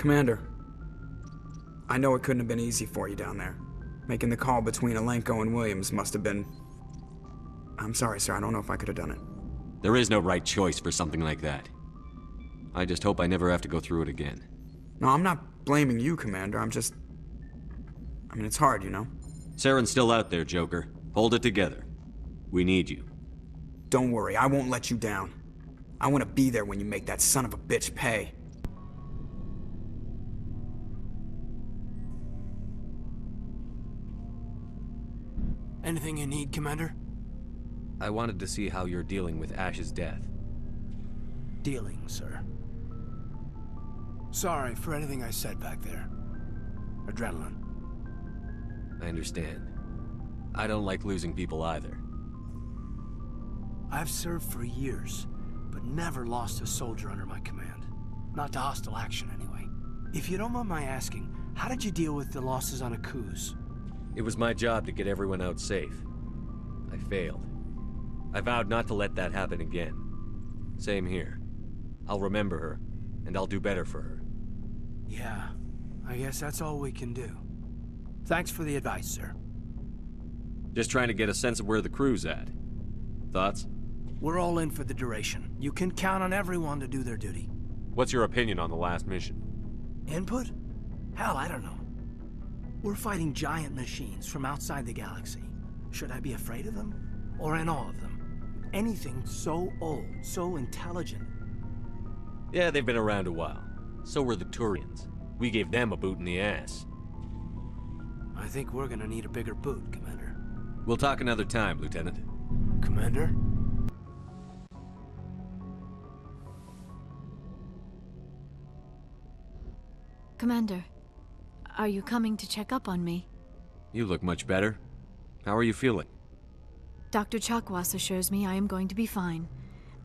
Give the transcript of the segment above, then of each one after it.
Commander, I know it couldn't have been easy for you down there. Making the call between Alenko and Williams must have been... I'm sorry, sir, I don't know if I could have done it. There is no right choice for something like that. I just hope I never have to go through it again. No, I'm not blaming you, Commander, I mean, it's hard, you know? Saren's still out there, Joker. Hold it together. We need you. Don't worry, I won't let you down. I want to be there when you make that son of a bitch pay. Anything you need, Commander? I wanted to see how you're dealing with Ash's death. Dealing, sir. Sorry for anything I said back there. Adrenaline. I understand. I don't like losing people either. I've served for years, but never lost a soldier under my command. Not to hostile action, anyway. If you don't mind my asking, how did you deal with the losses on Akuz? It was my job to get everyone out safe. I failed. I vowed not to let that happen again. Same here. I'll remember her, and I'll do better for her. Yeah, I guess that's all we can do. Thanks for the advice, sir. Just trying to get a sense of where the crew's at. Thoughts? We're all in for the duration. You can count on everyone to do their duty. What's your opinion on the last mission? Input? Hell, I don't know. We're fighting giant machines from outside the galaxy. Should I be afraid of them? Or in awe of them? Anything so old, so intelligent. Yeah, they've been around a while. So were the Turians. We gave them a boot in the ass. I think we're gonna need a bigger boot, Commander. We'll talk another time, Lieutenant. Commander? Commander, are you coming to check up on me? You look much better. How are you feeling? Dr. Chakwas assures me I am going to be fine.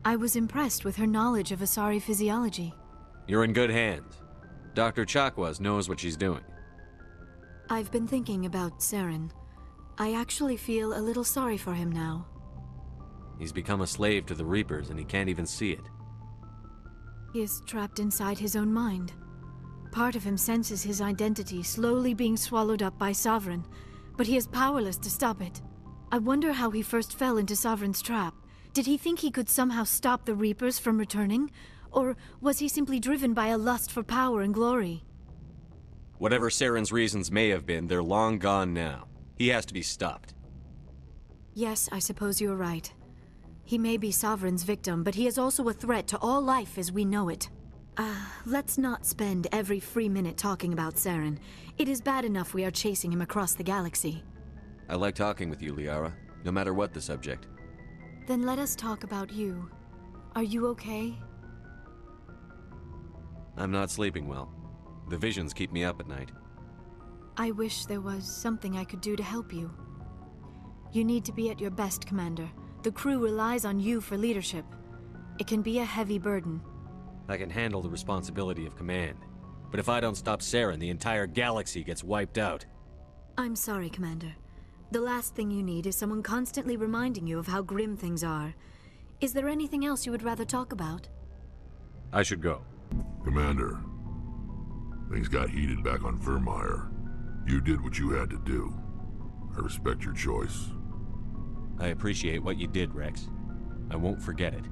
I was impressed with her knowledge of Asari physiology. You're in good hands. Dr. Chakwas knows what she's doing. I've been thinking about Saren. I actually feel a little sorry for him now. He's become a slave to the Reapers and he can't even see it. He is trapped inside his own mind. Part of him senses his identity slowly being swallowed up by Sovereign, but he is powerless to stop it. I wonder how he first fell into Sovereign's trap. Did he think he could somehow stop the Reapers from returning? Or was he simply driven by a lust for power and glory? Whatever Saren's reasons may have been, they're long gone now. He has to be stopped. Yes, I suppose you're right. He may be Sovereign's victim, but he is also a threat to all life as we know it. Let's not spend every free minute talking about Saren. It is bad enough we are chasing him across the galaxy. I like talking with you, Liara, no matter what the subject. Then let us talk about you. Are you okay? I'm not sleeping well. The visions keep me up at night. I wish there was something I could do to help you. You need to be at your best, Commander. The crew relies on you for leadership. It can be a heavy burden. I can handle the responsibility of command. But if I don't stop Saren, the entire galaxy gets wiped out. I'm sorry, Commander. The last thing you need is someone constantly reminding you of how grim things are. Is there anything else you would rather talk about? I should go. Commander, things got heated back on Vermeer. You did what you had to do. I respect your choice. I appreciate what you did, Rex. I won't forget it.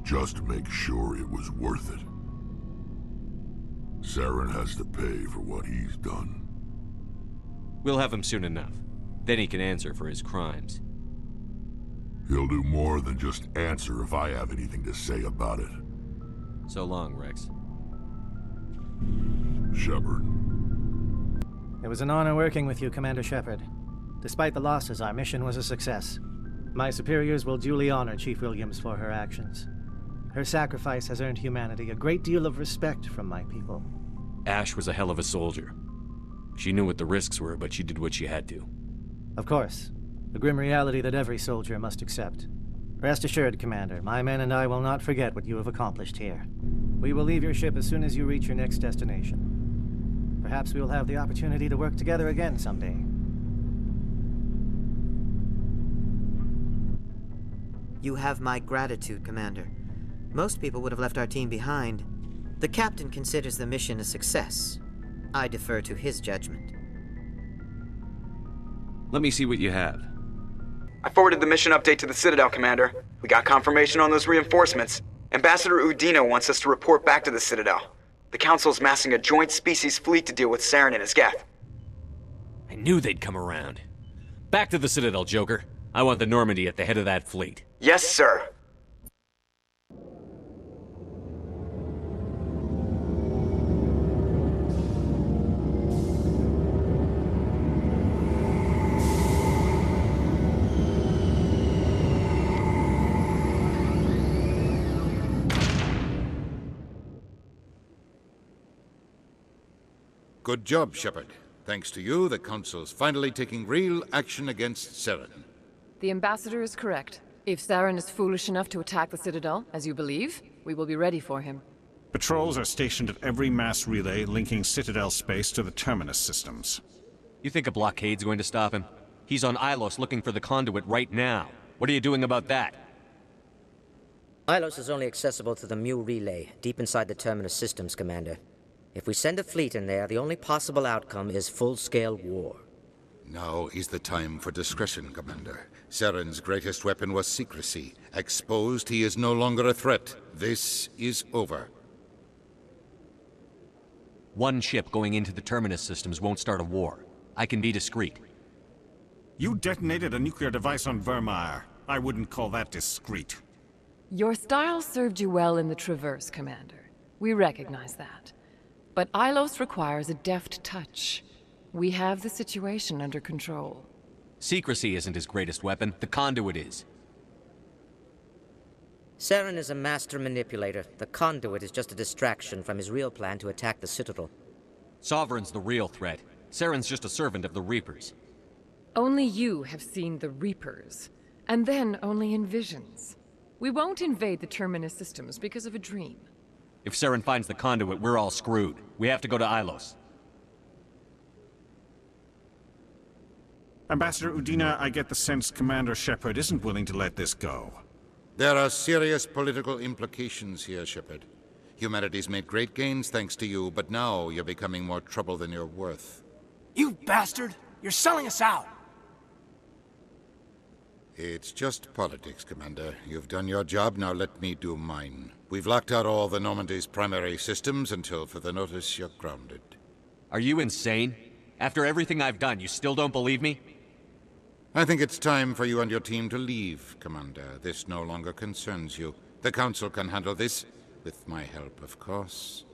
Just make sure it was worth it. Saren has to pay for what he's done. We'll have him soon enough. Then he can answer for his crimes. He'll do more than just answer if I have anything to say about it. So long, Rex. Shepard. It was an honor working with you, Commander Shepard. Despite the losses, our mission was a success. My superiors will duly honor Chief Williams for her actions. Her sacrifice has earned humanity a great deal of respect from my people. Ash was a hell of a soldier. She knew what the risks were, but she did what she had to. Of course. The grim reality that every soldier must accept. Rest assured, Commander, my men and I will not forget what you have accomplished here. We will leave your ship as soon as you reach your next destination. Perhaps we will have the opportunity to work together again someday. You have my gratitude, Commander. Most people would have left our team behind. The captain considers the mission a success. I defer to his judgment. Let me see what you have. I forwarded the mission update to the Citadel, Commander. We got confirmation on those reinforcements. Ambassador Udina wants us to report back to the Citadel. The Council's massing a joint species fleet to deal with Saren and his Geth. I knew they'd come around. Back to the Citadel, Joker. I want the Normandy at the head of that fleet. Yes, sir. Good job, Shepard. Thanks to you, the Council's finally taking real action against Saren. The Ambassador is correct. If Saren is foolish enough to attack the Citadel, as you believe, we will be ready for him. Patrols are stationed at every mass relay linking Citadel space to the Terminus systems. You think a blockade's going to stop him? He's on Ilos looking for the conduit right now. What are you doing about that? Ilos is only accessible to the Mu relay, deep inside the Terminus systems, Commander. If we send a fleet in there, the only possible outcome is full-scale war. Now is the time for discretion, Commander. Saren's greatest weapon was secrecy. Exposed, he is no longer a threat. This is over. One ship going into the Terminus systems won't start a war. I can be discreet. You detonated a nuclear device on Vermeer. I wouldn't call that discreet. Your style served you well in the Traverse, Commander. We recognize that. But Ilos requires a deft touch. We have the situation under control. Secrecy isn't his greatest weapon. The conduit is. Saren is a master manipulator. The conduit is just a distraction from his real plan to attack the Citadel. Sovereign's the real threat. Saren's just a servant of the Reapers. Only you have seen the Reapers, and then only in visions. We won't invade the Terminus systems because of a dream. If Saren finds the conduit, we're all screwed. We have to go to Ilos. Ambassador Udina, I get the sense Commander Shepard isn't willing to let this go. There are serious political implications here, Shepard. Humanity's made great gains thanks to you, but now you're becoming more trouble than you're worth. You bastard! You're selling us out! It's just politics, Commander. You've done your job, now let me do mine. We've locked out all the Normandy's primary systems until further notice you're grounded. Are you insane? After everything I've done, you still don't believe me? I think it's time for you and your team to leave, Commander. This no longer concerns you. The Council can handle this, with my help, of course.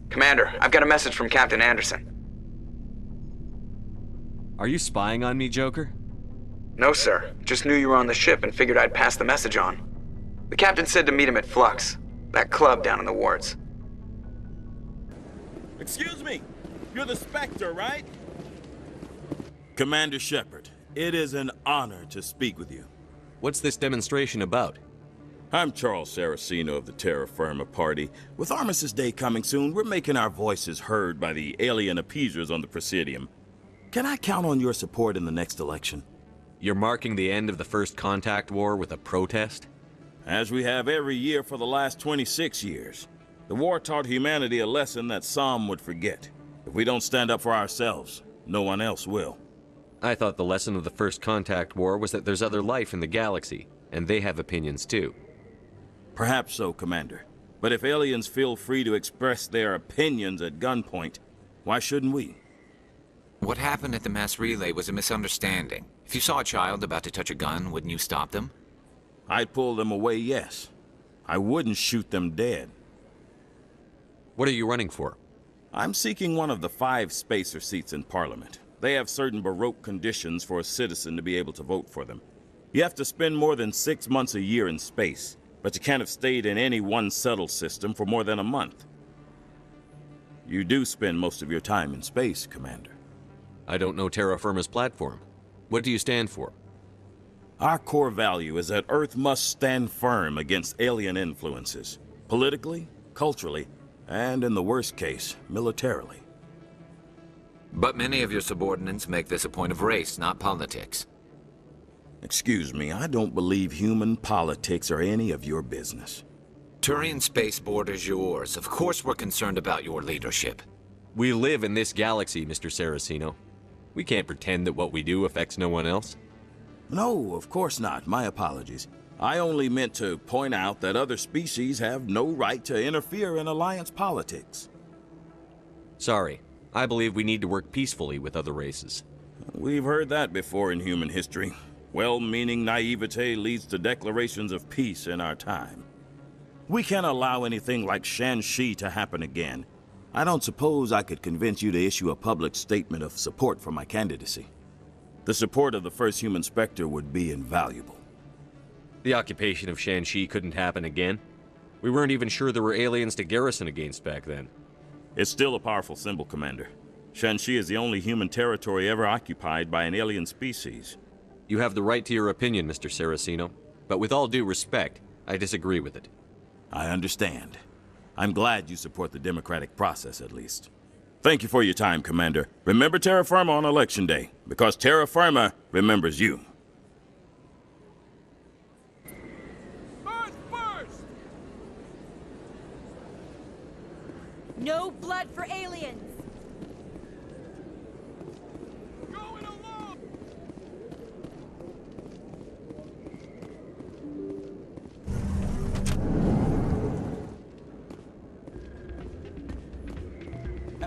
Commander, I've got a message from Captain Anderson. Are you spying on me, Joker? No, sir. Just knew you were on the ship and figured I'd pass the message on. The captain said to meet him at Flux, that club down in the wards. Excuse me, you're the Spectre, right? Commander Shepard, it is an honor to speak with you. What's this demonstration about? I'm Charles Saraceno of the Terra Firma Party. With Armistice Day coming soon, we're making our voices heard by the alien appeasers on the Presidium. Can I count on your support in the next election? You're marking the end of the First Contact War with a protest? As we have every year for the last 26 years. The war taught humanity a lesson that some would forget. If we don't stand up for ourselves, no one else will. I thought the lesson of the First Contact War was that there's other life in the galaxy, and they have opinions too. Perhaps so, Commander. But if aliens feel free to express their opinions at gunpoint, why shouldn't we? What happened at the mass relay was a misunderstanding. If you saw a child about to touch a gun, wouldn't you stop them? I'd pull them away, yes. I wouldn't shoot them dead. What are you running for? I'm seeking one of the 5 spacer seats in Parliament. They have certain Baroque conditions for a citizen to be able to vote for them. You have to spend more than 6 months a year in space, but you can't have stayed in any one settled system for more than a month. You do spend most of your time in space, Commander. I don't know Terra Firma's platform. What do you stand for? Our core value is that Earth must stand firm against alien influences, politically, culturally, and in the worst case, militarily. But many of your subordinates make this a point of race, not politics. Excuse me, I don't believe human politics are any of your business. Turian spaceport is yours. Of course we're concerned about your leadership. We live in this galaxy, Mr. Saraceno. We can't pretend that what we do affects no one else. No, of course not. My apologies. I only meant to point out that other species have no right to interfere in Alliance politics. Sorry. I believe we need to work peacefully with other races. We've heard that before in human history. Well-meaning naivete leads to declarations of peace in our time. We can't allow anything like Shan-Shi to happen again. I don't suppose I could convince you to issue a public statement of support for my candidacy. The support of the first human Spectre would be invaluable. The occupation of Shan-Shi couldn't happen again. We weren't even sure there were aliens to garrison against back then. It's still a powerful symbol, Commander. Shan-Shi is the only human territory ever occupied by an alien species. You have the right to your opinion, Mr. Saraceno, but with all due respect, I disagree with it. I understand. I'm glad you support the democratic process, at least. Thank you for your time, Commander. Remember Terra Firma on Election Day, because Terra Firma remembers you. No blood for aliens! Going along!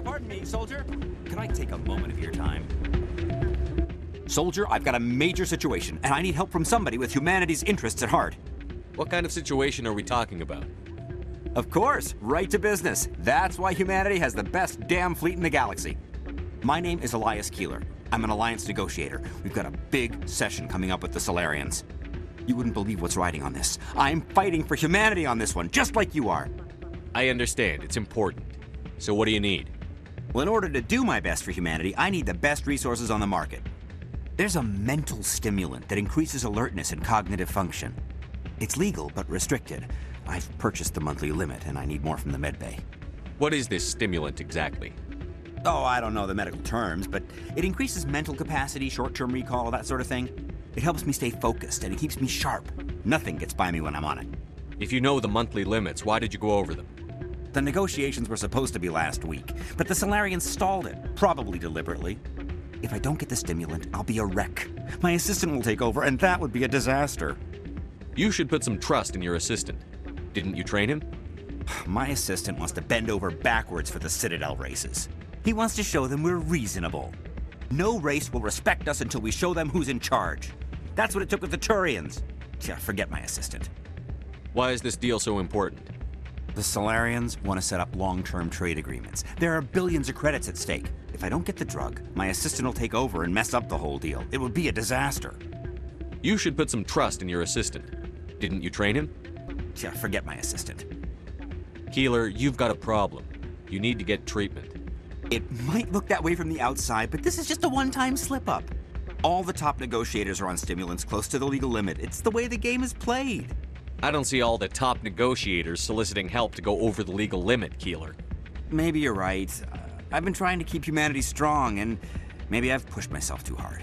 Pardon me, soldier. Can I take a moment of your time? Soldier, I've got a major situation, and I need help from somebody with humanity's interests at heart. What kind of situation are we talking about? Of course, right to business. That's why humanity has the best damn fleet in the galaxy. My name is Elias Keeler. I'm an Alliance negotiator. We've got a big session coming up with the Solarians. You wouldn't believe what's riding on this. I'm fighting for humanity on this one, just like you are. I understand. It's important. So what do you need? Well, in order to do my best for humanity, I need the best resources on the market. There's a mental stimulant that increases alertness and cognitive function. It's legal, but restricted. I've purchased the monthly limit, and I need more from the medbay. What is this stimulant exactly? Oh, I don't know the medical terms, but it increases mental capacity, short-term recall, that sort of thing. It helps me stay focused, and it keeps me sharp. Nothing gets by me when I'm on it. If you know the monthly limits, why did you go over them? The negotiations were supposed to be last week, but the Solarians stalled it, probably deliberately. If I don't get the stimulant, I'll be a wreck. My assistant will take over, and that would be a disaster. You should put some trust in your assistant. Didn't you train him? My assistant wants to bend over backwards for the Citadel races. He wants to show them we're reasonable. No race will respect us until we show them who's in charge. That's what it took with the Turians. Yeah, forget my assistant. Why is this deal so important? The Solarians want to set up long-term trade agreements. There are billions of credits at stake. If I don't get the drug, my assistant will take over and mess up the whole deal. It would be a disaster. You should put some trust in your assistant. Didn't you train him? Yeah, forget my assistant. Keeler, you've got a problem. You need to get treatment. It might look that way from the outside, but this is just a one-time slip-up. All the top negotiators are on stimulants close to the legal limit. It's the way the game is played. I don't see all the top negotiators soliciting help to go over the legal limit, Keeler. Maybe you're right. I've been trying to keep humanity strong, and maybe I've pushed myself too hard.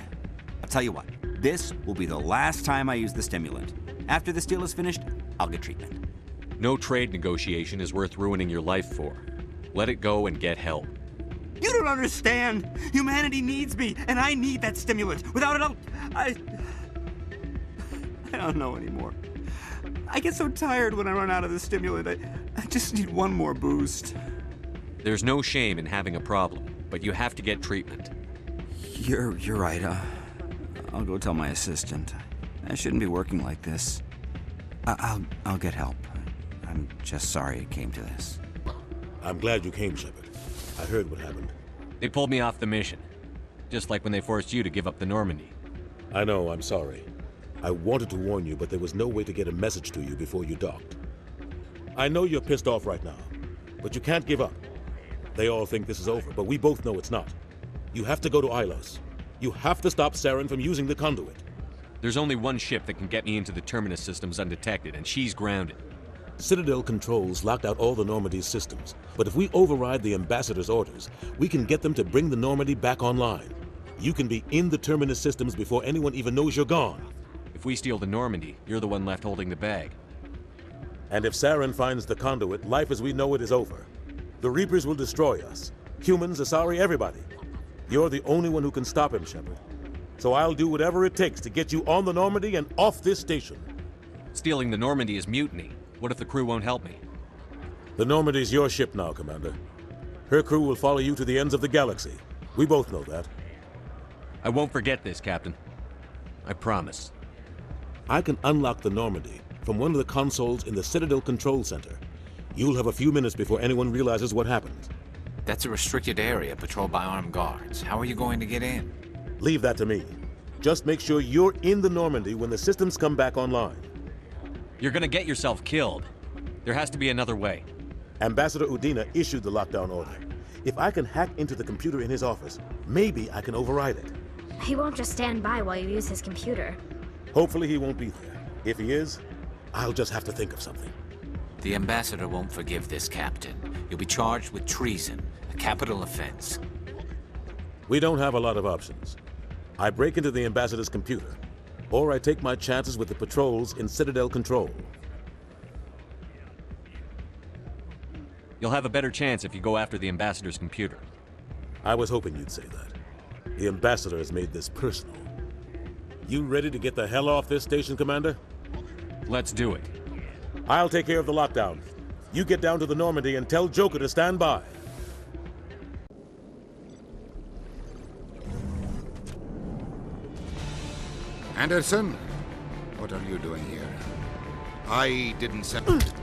I'll tell you what, this will be the last time I use the stimulant. After this deal is finished, I'll get treatment. No trade negotiation is worth ruining your life for. Let it go and get help. You don't understand! Humanity needs me, and I need that stimulant. Without it, I don't know anymore. I get so tired when I run out of the stimulant. I just need one more boost. There's no shame in having a problem, but you have to get treatment. You're right. I'll go tell my assistant. I shouldn't be working like this. I'll get help. I'm just sorry it came to this. I'm glad you came, Shepard. I heard what happened. They pulled me off the mission. Just like when they forced you to give up the Normandy. I know, I'm sorry. I wanted to warn you, but there was no way to get a message to you before you docked. I know you're pissed off right now, but you can't give up. They all think this is over, but we both know it's not. You have to go to Ilos. You have to stop Saren from using the conduit. There's only one ship that can get me into the Terminus systems undetected, and she's grounded. Citadel controls locked out all the Normandy's systems, but if we override the Ambassador's orders, we can get them to bring the Normandy back online. You can be in the Terminus systems before anyone even knows you're gone. If we steal the Normandy, you're the one left holding the bag. And if Saren finds the conduit, life as we know it is over. The Reapers will destroy us. Humans, Asari, everybody. You're the only one who can stop him, Shepard. So I'll do whatever it takes to get you on the Normandy and off this station. Stealing the Normandy is mutiny. What if the crew won't help me? The Normandy's your ship now, Commander. Her crew will follow you to the ends of the galaxy. We both know that. I won't forget this, Captain. I promise. I can unlock the Normandy from one of the consoles in the Citadel Control Center. You'll have a few minutes before anyone realizes what happened. That's a restricted area patrolled by armed guards. How are you going to get in? Leave that to me. Just make sure you're in the Normandy when the systems come back online. You're gonna get yourself killed. There has to be another way. Ambassador Udina issued the lockdown order. If I can hack into the computer in his office, maybe I can override it. He won't just stand by while you use his computer. Hopefully he won't be there. If he is, I'll just have to think of something. The Ambassador won't forgive this, Captain. You'll be charged with treason, a capital offense. We don't have a lot of options. I break into the Ambassador's computer, or I take my chances with the patrols in Citadel Control. You'll have a better chance if you go after the Ambassador's computer. I was hoping you'd say that. The Ambassador has made this personal. You ready to get the hell off this station, Commander? Let's do it. I'll take care of the lockdown. You get down to the Normandy and tell Joker to stand by. Anderson, what are you doing here? I didn't send...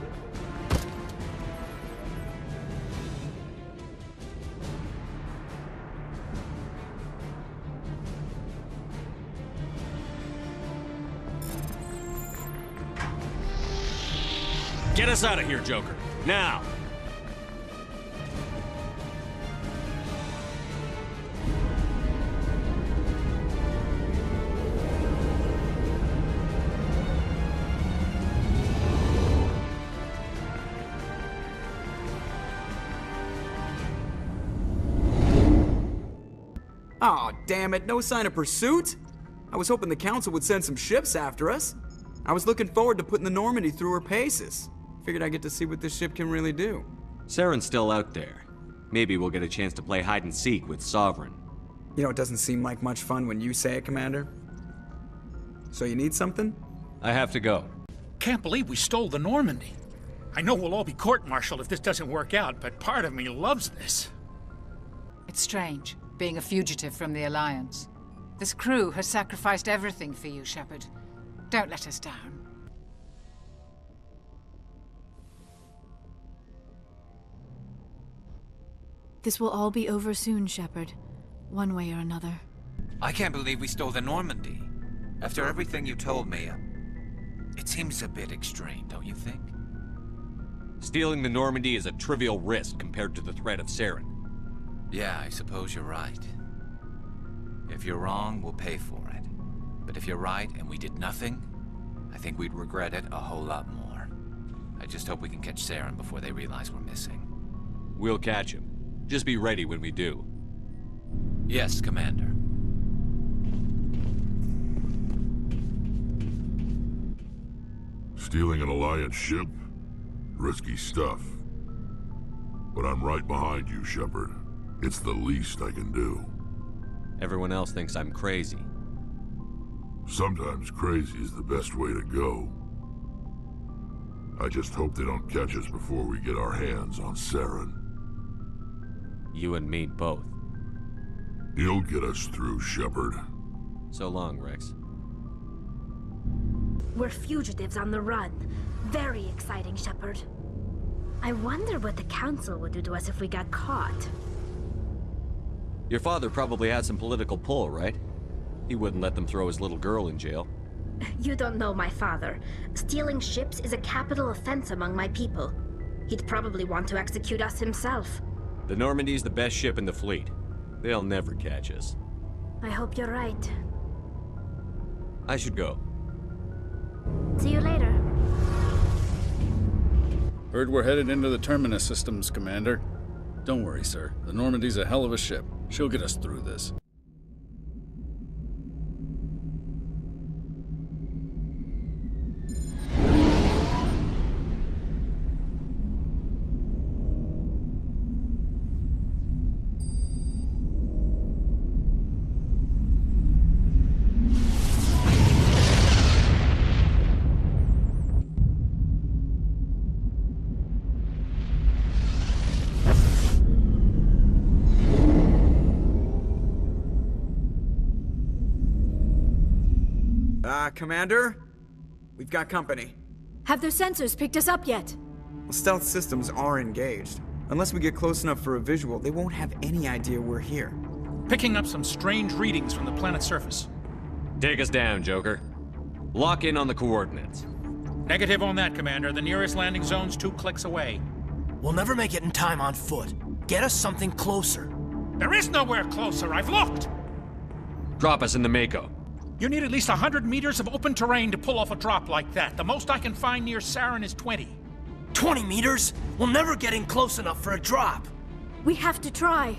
Get us out of here, Joker. Now! Aw, damn it, no sign of pursuit? I was hoping the Council would send some ships after us. I was looking forward to putting the Normandy through her paces. Figured I'd get to see what this ship can really do. Saren's still out there. Maybe we'll get a chance to play hide and seek with Sovereign. You know, it doesn't seem like much fun when you say it, Commander. So you need something? I have to go. Can't believe we stole the Normandy. I know we'll all be court-martialed if this doesn't work out, but part of me loves this. It's strange, being a fugitive from the Alliance. This crew has sacrificed everything for you, Shepard. Don't let us down. This will all be over soon, Shepard. One way or another. I can't believe we stole the Normandy. After everything you told me, it seems a bit extreme, don't you think? Stealing the Normandy is a trivial risk compared to the threat of Saren. Yeah, I suppose you're right. If you're wrong, we'll pay for it. But if you're right and we did nothing, I think we'd regret it a whole lot more. I just hope we can catch Saren before they realize we're missing. We'll catch him. Just be ready when we do. Yes, Commander. Stealing an Alliance ship? Risky stuff. But I'm right behind you, Shepard. It's the least I can do. Everyone else thinks I'm crazy. Sometimes crazy is the best way to go. I just hope they don't catch us before we get our hands on Saren. You and me both. You'll get us through, Shepard. So long, Rex. We're fugitives on the run. Very exciting, Shepard. I wonder what the Council would do to us if we got caught. Your father probably had some political pull, right? He wouldn't let them throw his little girl in jail. You don't know my father. Stealing ships is a capital offense among my people. He'd probably want to execute us himself. The Normandy's the best ship in the fleet. They'll never catch us. I hope you're right. I should go. See you later. Heard we're headed into the Terminus systems, Commander. Don't worry, sir. The Normandy's a hell of a ship. She'll get us through this. Commander? We've got company. Have their sensors picked us up yet? Well, stealth systems are engaged. Unless we get close enough for a visual, they won't have any idea we're here. Picking up some strange readings from the planet's surface. Take us down, Joker. Lock in on the coordinates. Negative on that, Commander. The nearest landing zone's 2 clicks away. We'll never make it in time on foot. Get us something closer. There is nowhere closer. I've looked. Drop us in the Mako. You need at least 100 meters of open terrain to pull off a drop like that. The most I can find near Saren is 20. 20 meters? We'll never get in close enough for a drop. We have to try.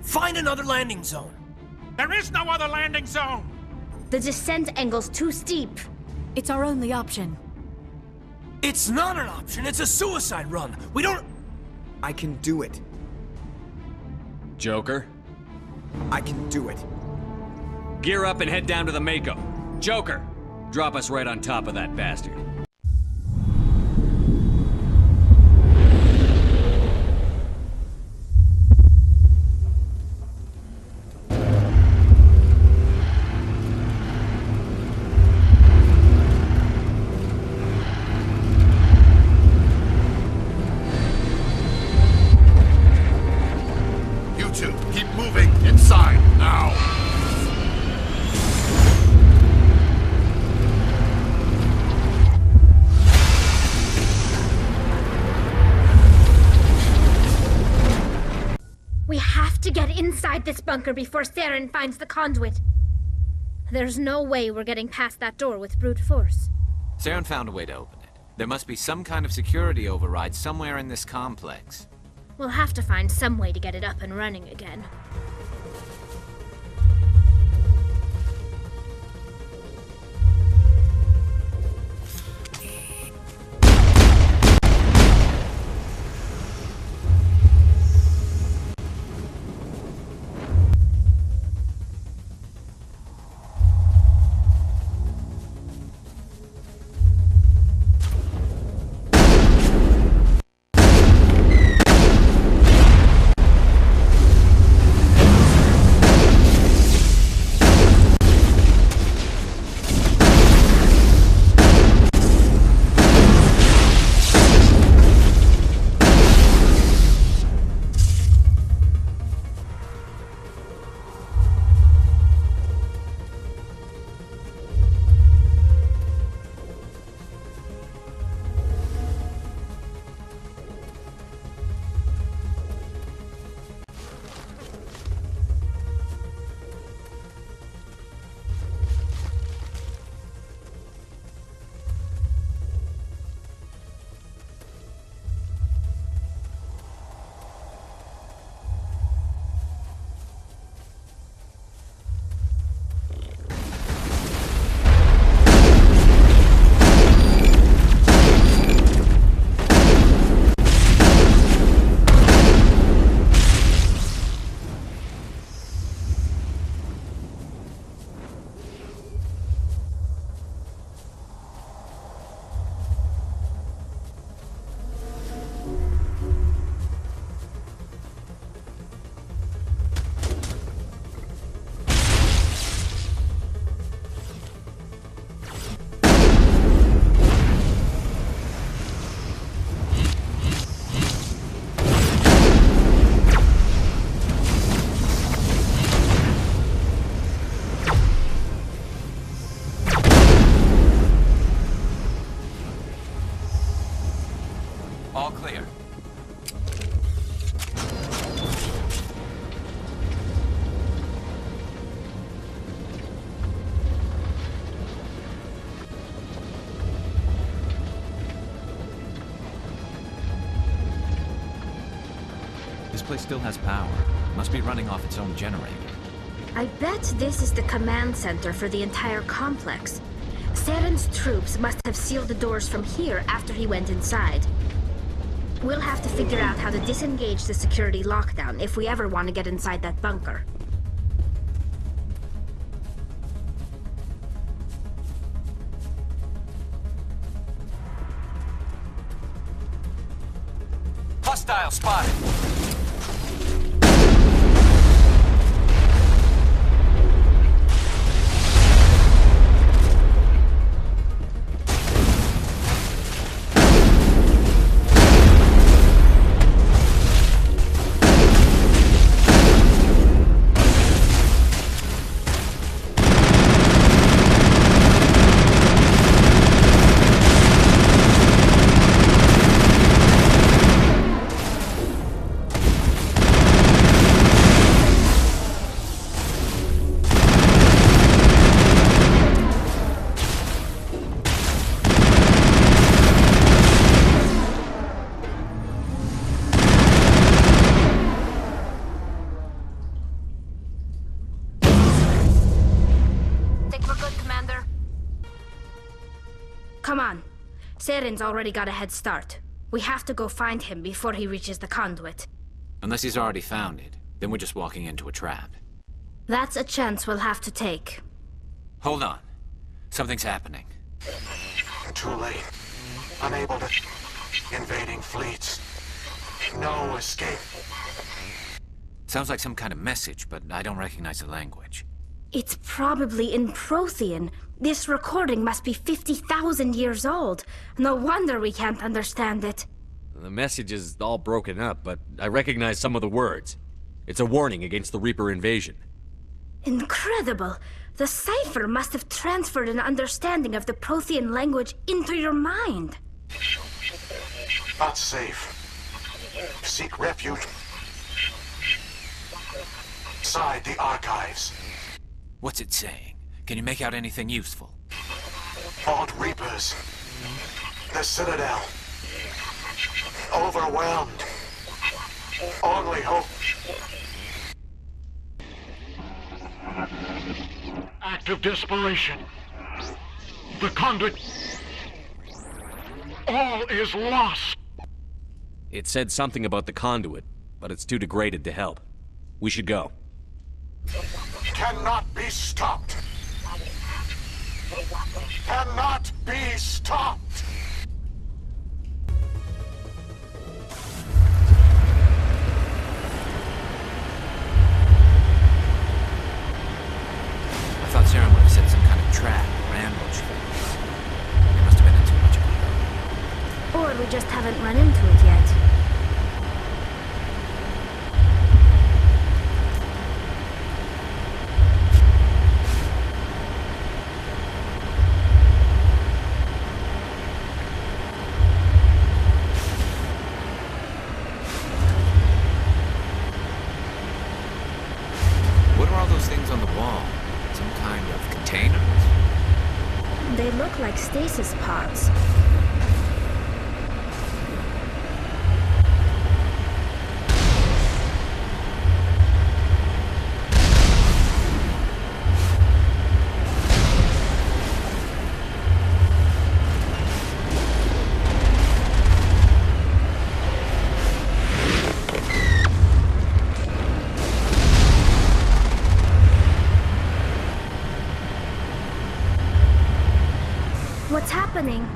Find another landing zone. There is no other landing zone! The descent angle's too steep. It's our only option. It's not an option, it's a suicide run. We don't... I can do it. Joker? I can do it. Gear up and head down to the Mako. Joker, drop us right on top of that bastard. You two, keep moving inside now. We have to get inside this bunker before Saren finds the conduit. There's no way we're getting past that door with brute force. Saren found a way to open it. There must be some kind of security override somewhere in this complex. We'll have to find some way to get it up and running again. place still has power. Must be running off its own generator. I bet this is the command center for the entire complex. Saren's troops must have sealed the doors from here after he went inside. We'll have to figure out how to disengage the security lockdown if we ever want to get inside that bunker. Hostile spotted! Come on. Saren's already got a head start. We have to go find him before he reaches the conduit. Unless he's already found it, then we're just walking into a trap. That's a chance we'll have to take. Hold on. Something's happening. Too late. Unable to... Invading fleets. No escape. Sounds like some kind of message, but I don't recognize the language. It's probably in Prothean. This recording must be 50,000 years old. No wonder we can't understand it. The message is all broken up, but I recognize some of the words. It's a warning against the Reaper invasion. Incredible! The cipher must have transferred an understanding of the Prothean language into your mind. Not safe. Seek refuge inside the archives. What's it saying? Can you make out anything useful? Old Reapers. The Citadel. Overwhelmed. Only hope. Act of desperation. The conduit. All is lost. It said something about the conduit, but it's too degraded to help. We should go. Cannot be stopped. Cannot be stopped. I thought Saren would have set some kind of trap or ambush for us. We must have been in too much of a hurry. Or we just haven't run into it yet. What are all those things on the wall? Some kind of containers? They look like stasis pods. What's happening?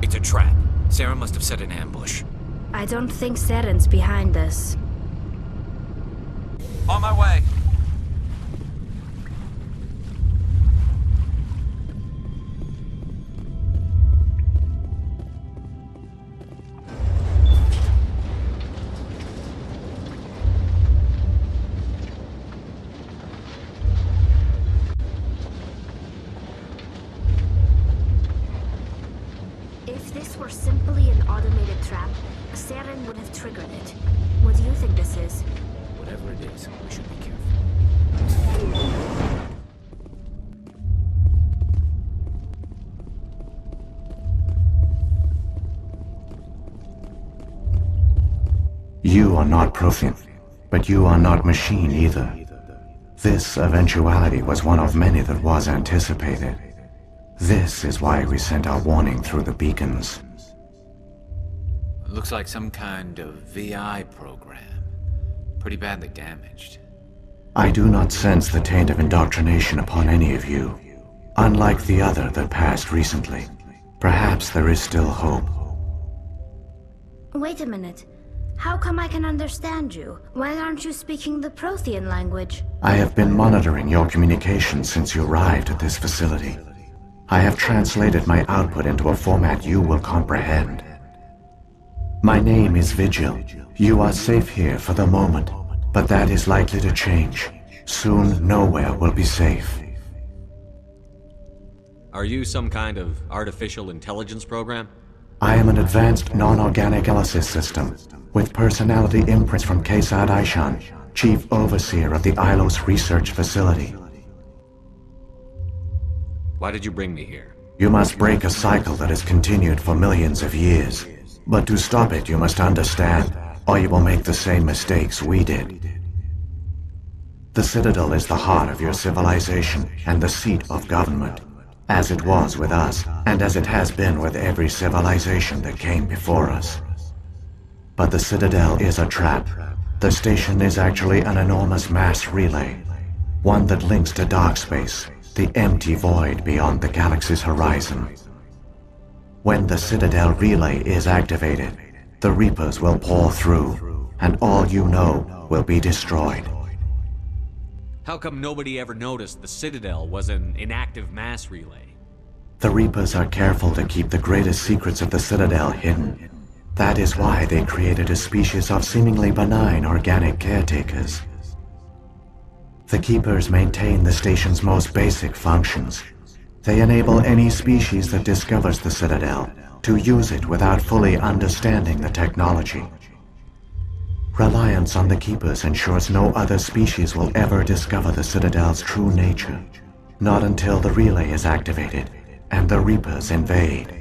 It's a trap. Saren must have set an ambush. I don't think Saren's behind us. On my way. If this were simply an automated trap, Saren would have triggered it. What do you think this is? Whatever it is, we should be careful. You are not Prothean. But you are not machine either. This eventuality was one of many that was anticipated. This is why we sent our warning through the beacons. Looks like some kind of VI program. Pretty badly damaged. I do not sense the taint of indoctrination upon any of you, unlike the other that passed recently. Perhaps there is still hope. Wait a minute. How come I can understand you? Why aren't you speaking the Prothean language? I have been monitoring your communications since you arrived at this facility. I have translated my output into a format you will comprehend. My name is Vigil. You are safe here for the moment, but that is likely to change. Soon, nowhere will be safe. Are you some kind of artificial intelligence program? I am an advanced non-organic analysis system, with personality imprints from Kesad Aishan, Chief Overseer of the Ilos Research Facility. Why did you bring me here? You must break a cycle that has continued for millions of years. But to stop it, you must understand, or you will make the same mistakes we did. The Citadel is the heart of your civilization and the seat of government, as it was with us, and as it has been with every civilization that came before us. But the Citadel is a trap. The station is actually an enormous mass relay, one that links to dark space, the empty void beyond the galaxy's horizon. When the Citadel relay is activated, the Reapers will pour through, and all you know will be destroyed. How come nobody ever noticed the Citadel was an inactive mass relay? The Reapers are careful to keep the greatest secrets of the Citadel hidden. That is why they created a species of seemingly benign organic caretakers. The Keepers maintain the station's most basic functions. They enable any species that discovers the Citadel to use it without fully understanding the technology. Reliance on the Keepers ensures no other species will ever discover the Citadel's true nature. Not until the relay is activated and the Reapers invade.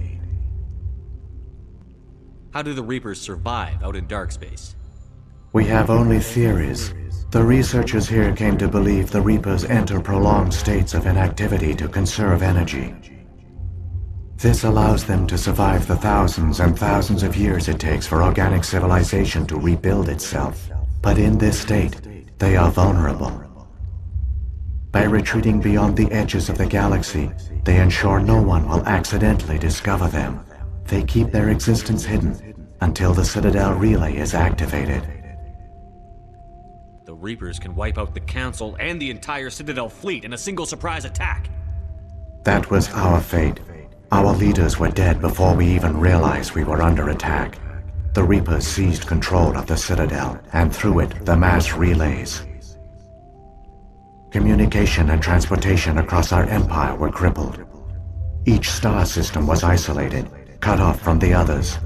How do the Reapers survive out in dark space? We have only theories. The researchers here came to believe the Reapers enter prolonged states of inactivity to conserve energy. This allows them to survive the thousands and thousands of years it takes for organic civilization to rebuild itself. But in this state, they are vulnerable. By retreating beyond the edges of the galaxy, they ensure no one will accidentally discover them. They keep their existence hidden until the Citadel relay is activated. The Reapers can wipe out the Council and the entire Citadel fleet in a single surprise attack. That was our fate. Our leaders were dead before we even realized we were under attack. The Reapers seized control of the Citadel, and through it, the mass relays. Communication and transportation across our empire were crippled. Each star system was isolated, cut off from the others.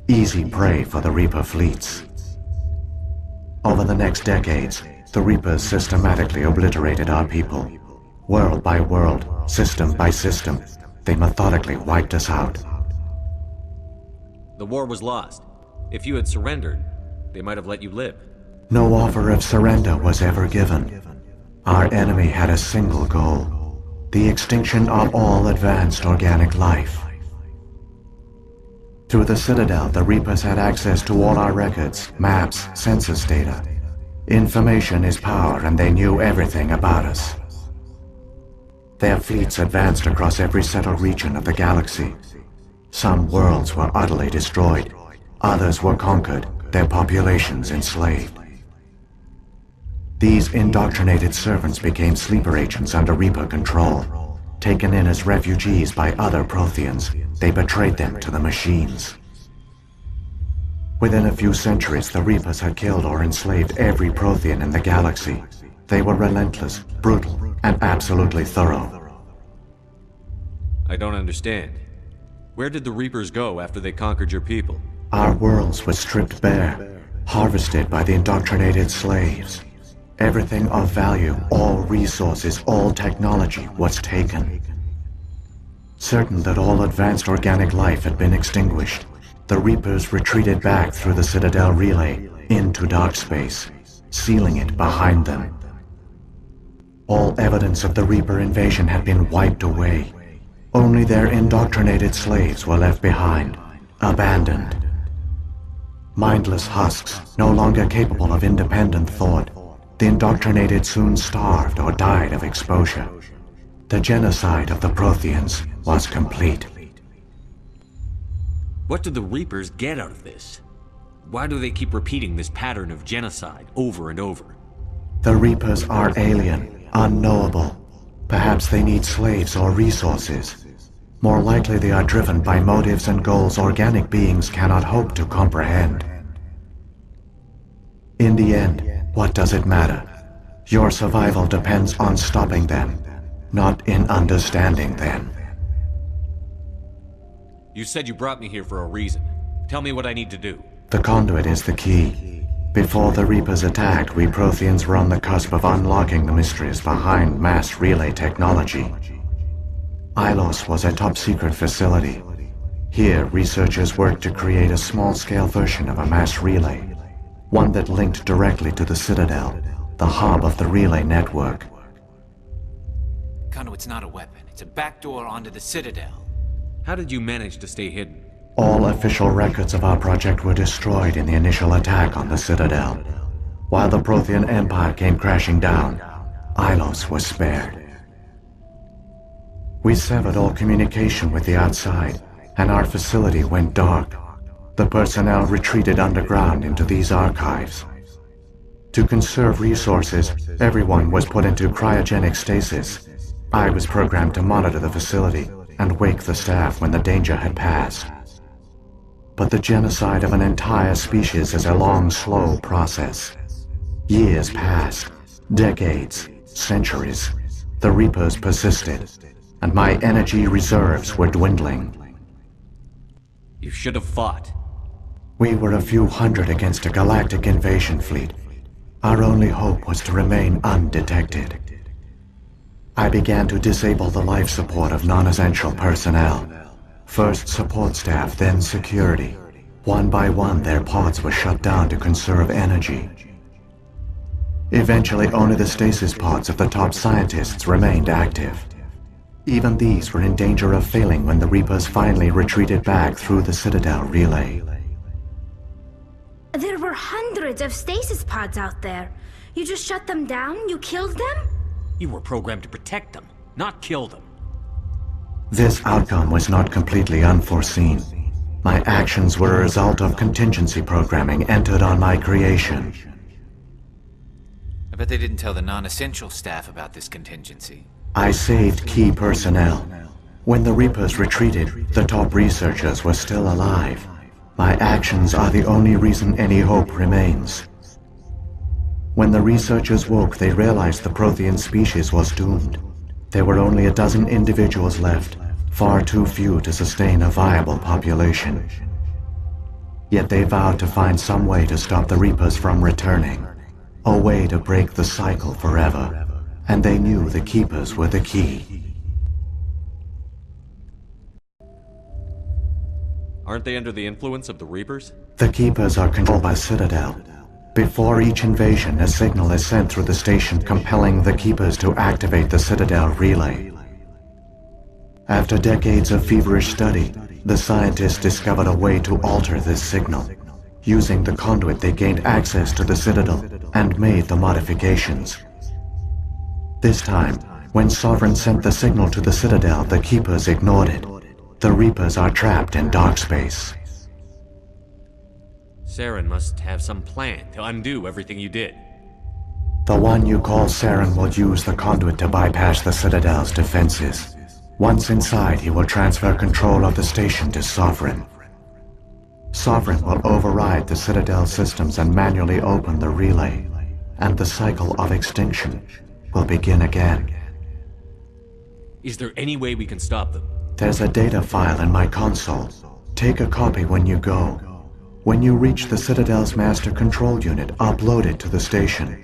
Easy prey for the Reaper fleets. Over the next decades, the Reapers systematically obliterated our people. World by world, system by system, they methodically wiped us out. The war was lost. If you had surrendered, they might have let you live. No offer of surrender was ever given. Our enemy had a single goal: the extinction of all advanced organic life. Through the Citadel, the Reapers had access to all our records, maps, census data. Information is power, and they knew everything about us. Their fleets advanced across every settled region of the galaxy. Some worlds were utterly destroyed. Others were conquered, their populations enslaved. These indoctrinated servants became sleeper agents under Reaper control. Taken in as refugees by other Protheans, they betrayed them to the machines. Within a few centuries, the Reapers had killed or enslaved every Prothean in the galaxy. They were relentless, brutal, and absolutely thorough. I don't understand. Where did the Reapers go after they conquered your people? Our worlds were stripped bare, harvested by the indoctrinated slaves. Everything of value, all resources, all technology was taken. Certain that all advanced organic life had been extinguished, the Reapers retreated back through the Citadel relay into dark space. sealing it behind them. All evidence of the Reaper invasion had been wiped away. Only their indoctrinated slaves were left behind, abandoned. Mindless husks, no longer capable of independent thought, the indoctrinated soon starved or died of exposure. The genocide of the Protheans was complete. What do the Reapers get out of this? Why do they keep repeating this pattern of genocide over and over? The Reapers are alien, unknowable. Perhaps they need slaves or resources. More likely they are driven by motives and goals organic beings cannot hope to comprehend. In the end, what does it matter? Your survival depends on stopping them, not in understanding them. You said you brought me here for a reason. Tell me what I need to do. The conduit is the key. Before the Reapers attacked, we Protheans were on the cusp of unlocking the mysteries behind mass relay technology. Ilos was a top-secret facility. Here, researchers worked to create a small-scale version of a mass relay, one that linked directly to the Citadel, the hub of the relay network. Conduit's not a weapon. It's a backdoor onto the Citadel. How did you manage to stay hidden? All official records of our project were destroyed in the initial attack on the Citadel. While the Prothean Empire came crashing down, Ilos was spared. We severed all communication with the outside, and our facility went dark. The personnel retreated underground into these archives. To conserve resources, everyone was put into cryogenic stasis. I was programmed to monitor the facility and wake the staff when the danger had passed. But the genocide of an entire species is a long, slow process. Years passed, decades, centuries. The Reapers persisted, and my energy reserves were dwindling. You should have fought. We were a few hundred against a galactic invasion fleet. Our only hope was to remain undetected. I began to disable the life support of non-essential personnel. First support staff, then security. One by one, their pods were shut down to conserve energy. Eventually, only the stasis pods of the top scientists remained active. Even these were in danger of failing when the Reapers finally retreated back through the Citadel relay. There were hundreds of stasis pods out there. You just shut them down? You killed them? You were programmed to protect them, not kill them. This outcome was not completely unforeseen. My actions were a result of contingency programming entered on my creation. I bet they didn't tell the non-essential staff about this contingency. I saved key personnel. When the Reapers retreated, the top researchers were still alive. My actions are the only reason any hope remains. When the researchers woke, they realized the Prothean species was doomed. There were only a dozen individuals left, far too few to sustain a viable population. Yet they vowed to find some way to stop the Reapers from returning, a way to break the cycle forever, and they knew the Keepers were the key. Aren't they under the influence of the Reapers? The Keepers are controlled by Citadel. Before each invasion, a signal is sent through the station compelling the Keepers to activate the Citadel relay. After decades of feverish study, the scientists discovered a way to alter this signal. Using the conduit, they gained access to the Citadel and made the modifications. This time, when Saren sent the signal to the Citadel, the Keepers ignored it. The Reapers are trapped in dark space. Saren must have some plan to undo everything you did. The one you call Saren will use the conduit to bypass the Citadel's defenses. Once inside, he will transfer control of the station to Sovereign. Sovereign will override the Citadel systems and manually open the relay, and the cycle of extinction will begin again. Is there any way we can stop them? There's a data file in my console. Take a copy when you go. When you reach the Citadel's master control unit, upload it to the station.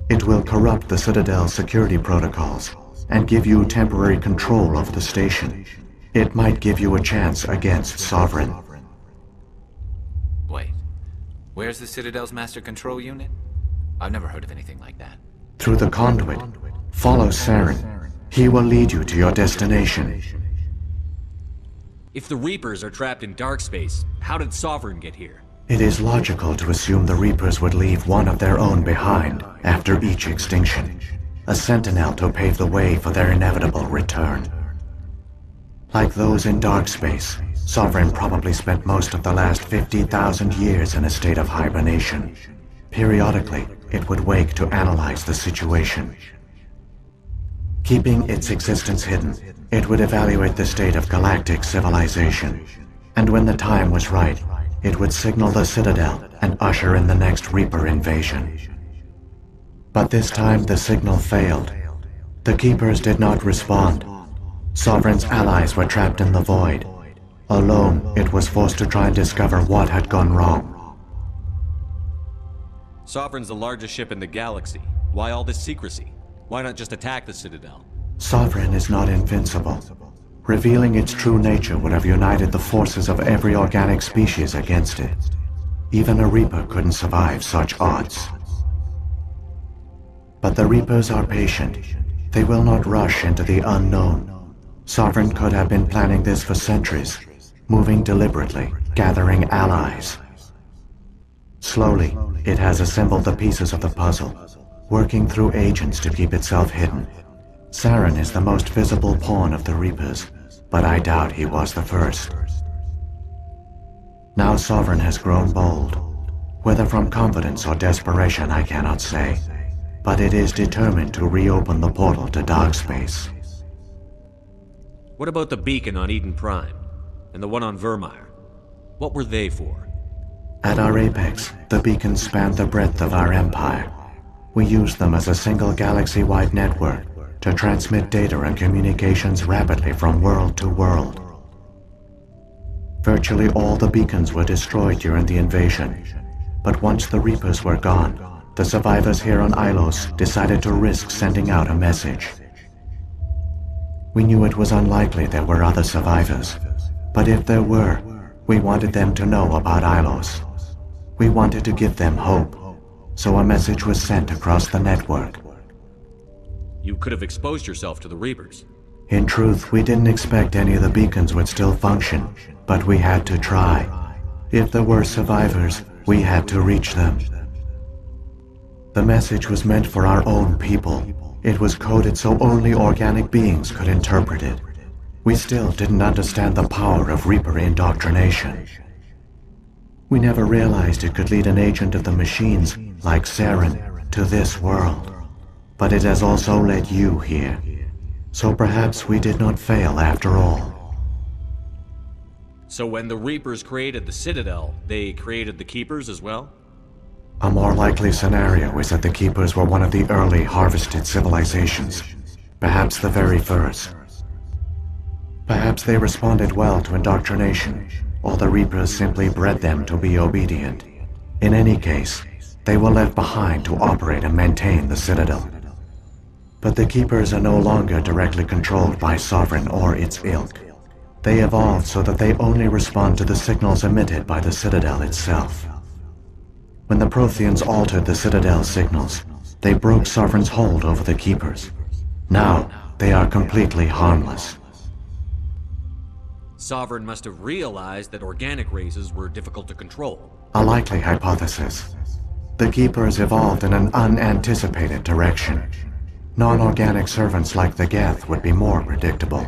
It will corrupt the Citadel's security protocols and give you temporary control of the station. It might give you a chance against Sovereign. Wait, where's the Citadel's master control unit? I've never heard of anything like that. Through the conduit. Follow Saren. He will lead you to your destination. If the Reapers are trapped in dark space, how did Sovereign get here? It is logical to assume the Reapers would leave one of their own behind after each extinction. A sentinel to pave the way for their inevitable return. Like those in dark space, Sovereign probably spent most of the last 50,000 years in a state of hibernation. Periodically, it would wake to analyze the situation. Keeping its existence hidden, it would evaluate the state of galactic civilization. And when the time was right, it would signal the Citadel and usher in the next Reaper invasion. But this time the signal failed. The Keepers did not respond. Sovereign's allies were trapped in the void. Alone, it was forced to try and discover what had gone wrong. Sovereign's the largest ship in the galaxy. Why all this secrecy? Why not just attack the Citadel? Sovereign is not invincible. Revealing its true nature would have united the forces of every organic species against it. Even a Reaper couldn't survive such odds. But the Reapers are patient. They will not rush into the unknown. Sovereign could have been planning this for centuries, moving deliberately, gathering allies. Slowly, it has assembled the pieces of the puzzle, working through agents to keep itself hidden. Saren is the most visible pawn of the Reapers, but I doubt he was the first. Now Sovereign has grown bold. Whether from confidence or desperation, I cannot say. But it is determined to reopen the portal to dark space. What about the beacon on Eden Prime? And the one on Vermeer? What were they for? At our apex, the beacons spanned the breadth of our empire. We used them as a single galaxy-wide network to transmit data and communications rapidly from world to world. Virtually all the beacons were destroyed during the invasion, but once the Reapers were gone, the survivors here on Ilos decided to risk sending out a message. We knew it was unlikely there were other survivors, but if there were, we wanted them to know about Ilos. We wanted to give them hope, so a message was sent across the network. You could have exposed yourself to the Reapers. In truth, we didn't expect any of the beacons would still function, but we had to try. If there were survivors, we had to reach them. The message was meant for our own people. It was coded so only organic beings could interpret it. We still didn't understand the power of Reaper indoctrination. We never realized it could lead an agent of the machines, like Saren, to this world. But it has also led you here. So perhaps we did not fail after all. So when the Reapers created the Citadel, they created the Keepers as well? A more likely scenario is that the Keepers were one of the early harvested civilizations. Perhaps the very first. Perhaps they responded well to indoctrination, or the Reapers simply bred them to be obedient. In any case, they were left behind to operate and maintain the Citadel. But the Keepers are no longer directly controlled by Sovereign or its ilk. They evolved so that they only respond to the signals emitted by the Citadel itself. When the Protheans altered the Citadel's signals, they broke Sovereign's hold over the Keepers. Now, they are completely harmless. Sovereign must have realized that organic races were difficult to control. A likely hypothesis. The Keepers evolved in an unanticipated direction. Non-organic servants like the Geth would be more predictable.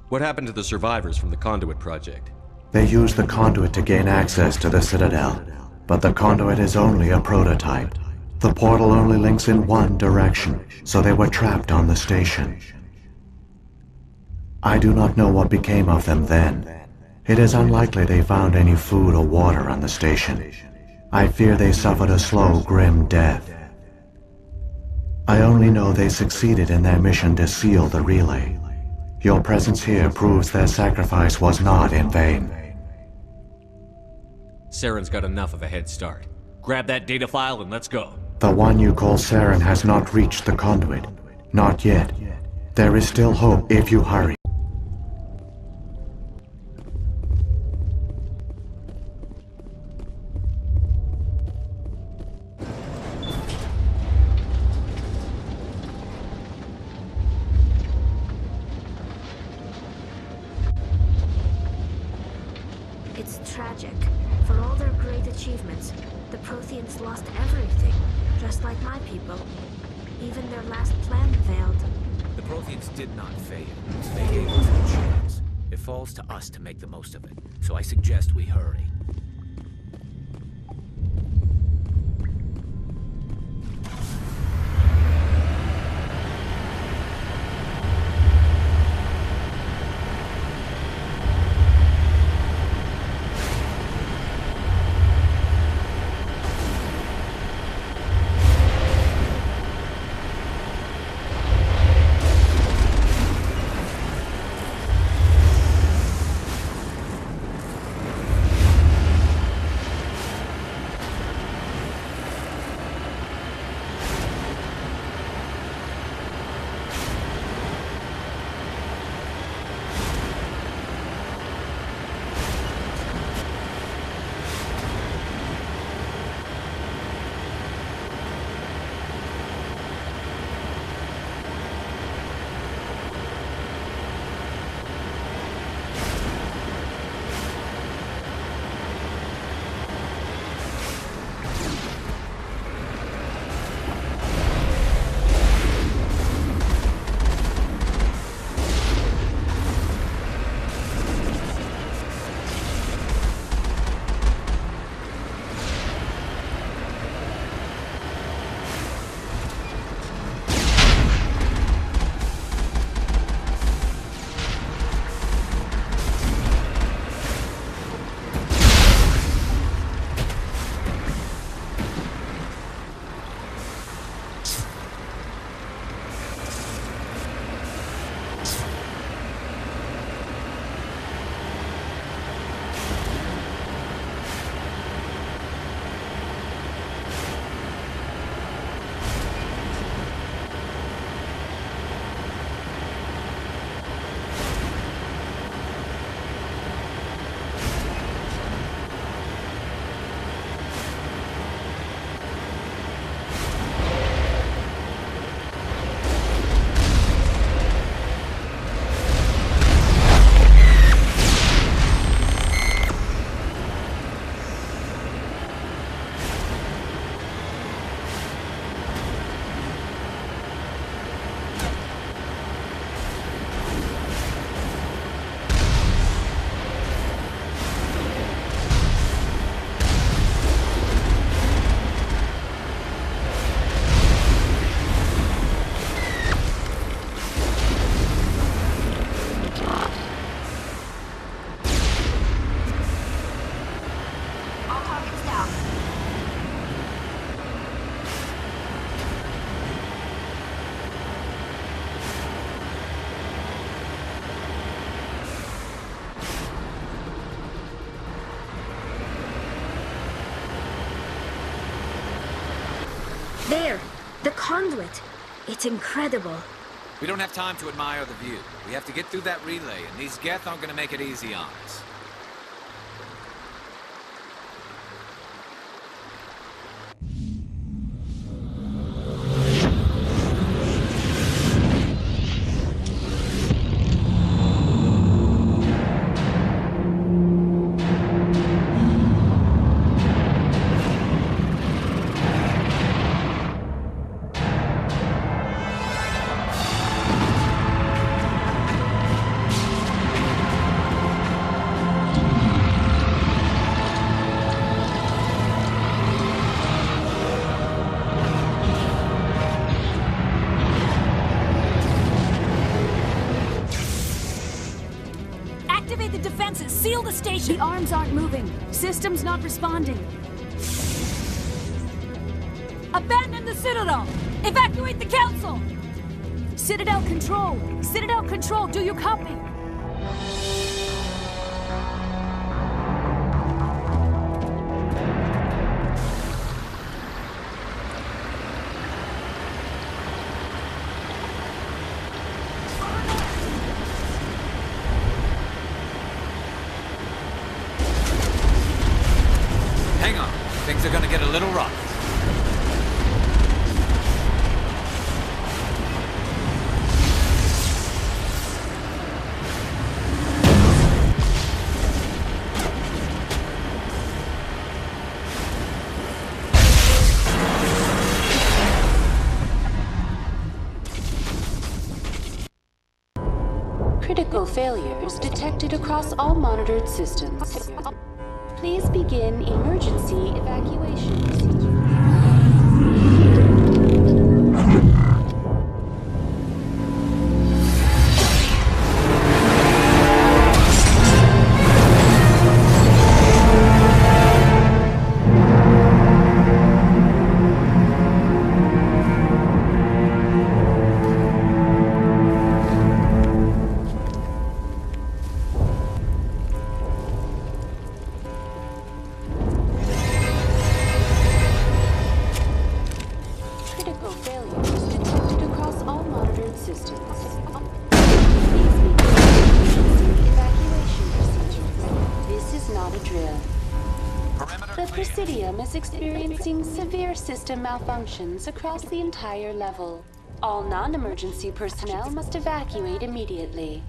What happened to the survivors from the Conduit Project? They used the Conduit to gain access to the Citadel, but the Conduit is only a prototype. The portal only links in one direction, so they were trapped on the station. I do not know what became of them then. It is unlikely they found any food or water on the station. I fear they suffered a slow, grim death. I only know they succeeded in their mission to seal the relay. Your presence here proves their sacrifice was not in vain. Saren's got enough of a head start. Grab that data file and let's go. The one you call Saren has not reached the Conduit. Not yet. There is still hope if you hurry. achievements, the Protheans lost everything, just like my people. Even their last plan failed. The Protheans did not fail. They gave us a chance. It falls to us to make the most of it, so I suggest we hurry. There! The conduit! It's incredible. We don't have time to admire the view. We have to get through that relay, and these Geth aren't gonna make it easy on us. Activate the defenses! Seal the station! The arms aren't moving. Systems not responding. Abandon the Citadel! Evacuate the Council! Citadel Control! Citadel Control, do you copy? Hang on. Things are gonna get a little rough. Critical failures detected across all monitored systems. Please begin emergency evacuation procedure. Experiencing severe system malfunctions across the entire level. All non-emergency personnel must evacuate immediately.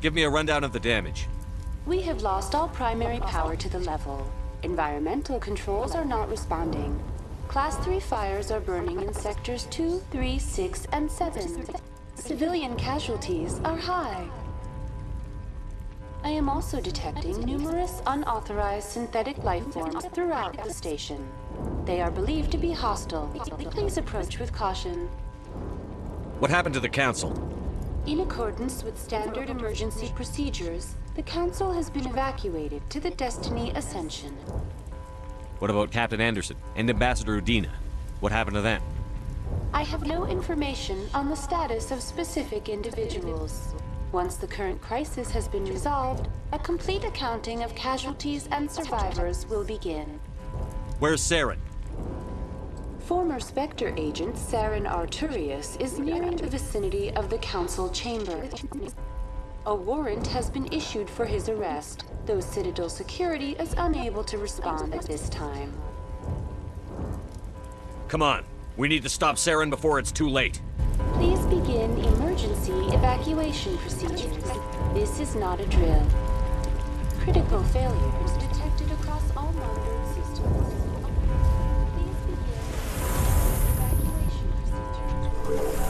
Give me a rundown of the damage. We have lost all primary power to the level. Environmental controls are not responding. Class 3 fires are burning in sectors 2, 3, 6, and 7. Civilian casualties are high. I am also detecting numerous unauthorized synthetic life forms throughout the station. They are believed to be hostile. Please approach with caution. What happened to the Council? In accordance with standard emergency procedures, the Council has been evacuated to the Destiny Ascension. What about Captain Anderson and Ambassador Udina? What happened to them? I have no information on the status of specific individuals. Once the current crisis has been resolved, a complete accounting of casualties and survivors will begin. Where's Saren? Former Spectre agent Saren Arturius is nearing the vicinity of the Council chamber. A warrant has been issued for his arrest, though Citadel security is unable to respond at this time. Come on, we need to stop Saren before it's too late. Please begin emergency evacuation procedures. This is not a drill. Critical failures detected across all monitored systems. Please begin evacuation procedures.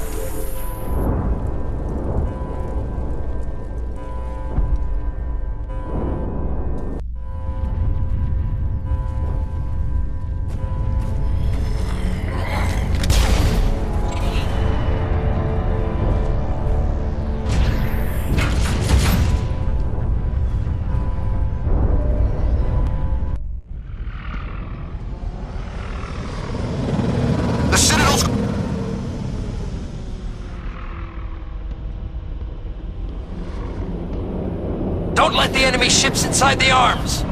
Don't let the enemy ships inside the arms!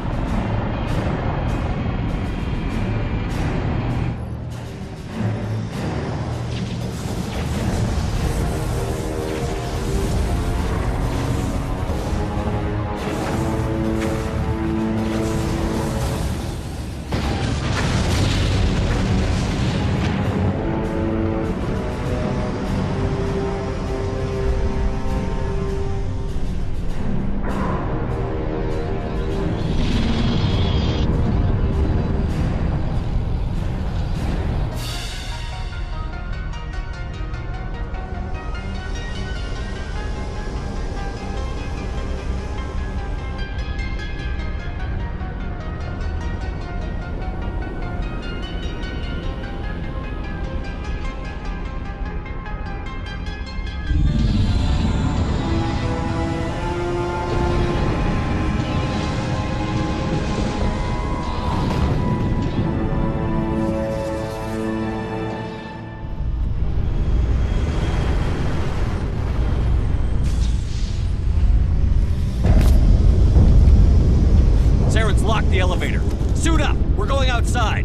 Lock the elevator. Suit up! We're going outside!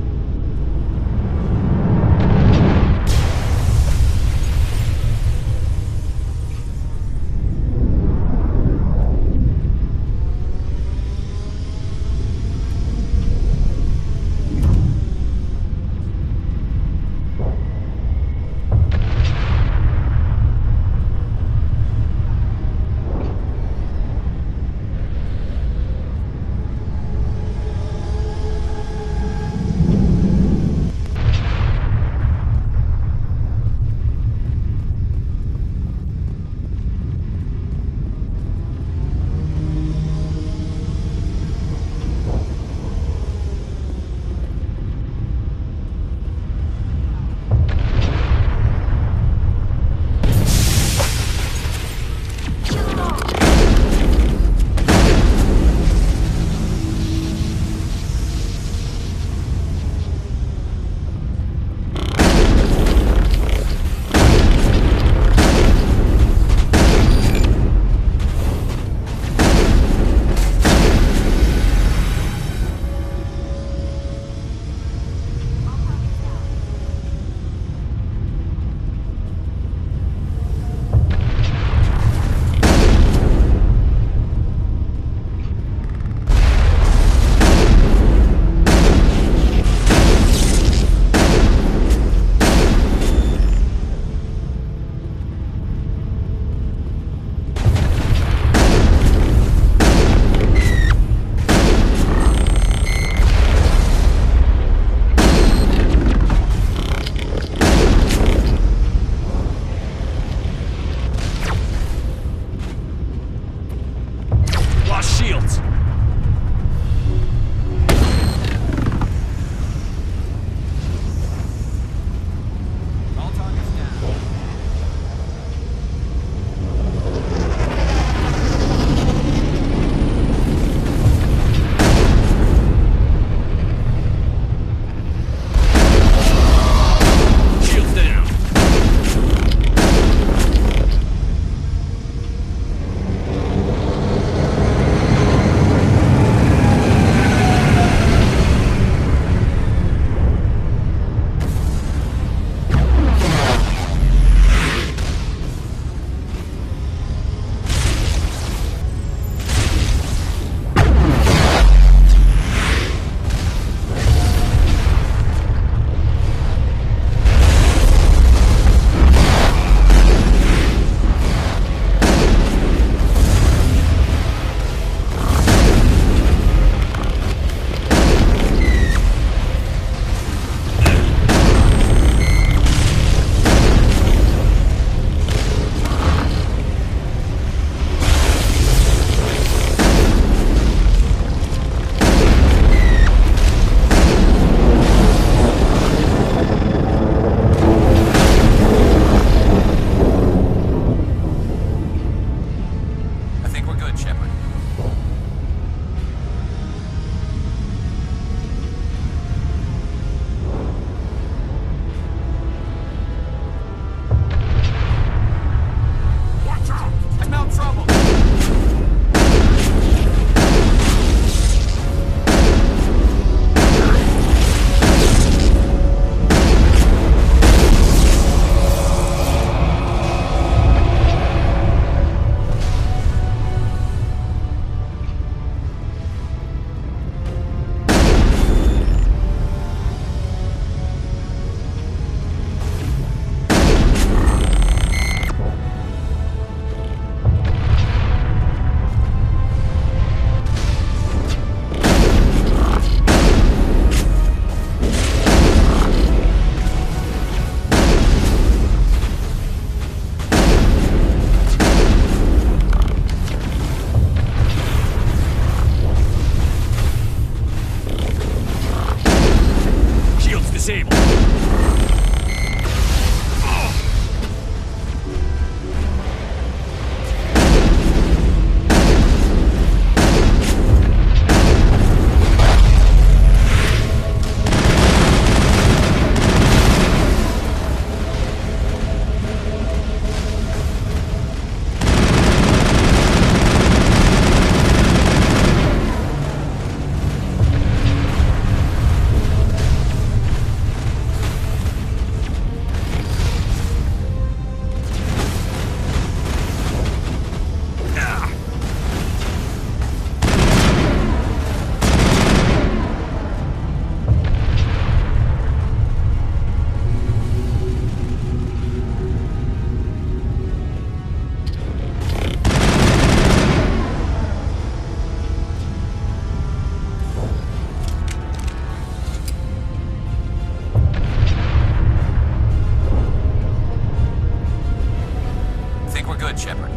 good, Shepard.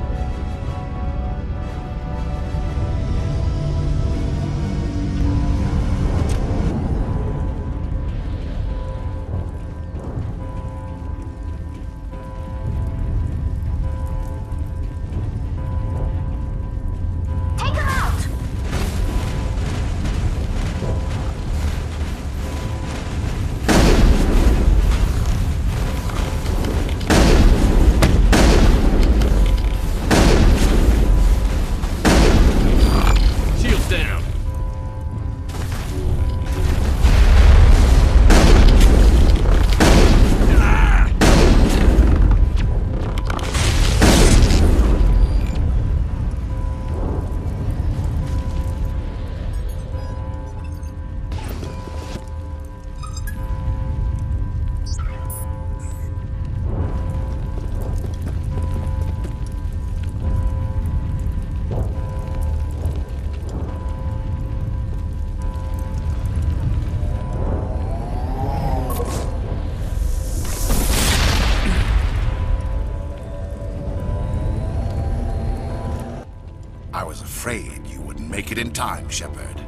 I was afraid you wouldn't make it in time, Shepard.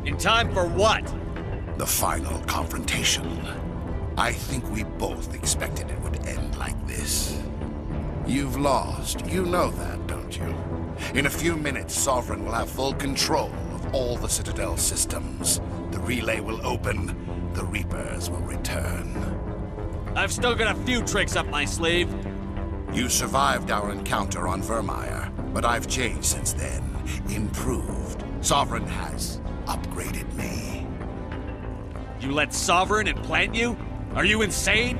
In time for what? The final confrontation. I think we both expected it would end like this. You've lost. You know that, don't you? In a few minutes, Sovereign will have full control of all the Citadel systems. The relay will open. The Reapers will return. I've still got a few tricks up my sleeve. You survived our encounter on Vermeer, but I've changed since then. Improved. Sovereign has upgraded me. You let Sovereign implant you? Are you insane?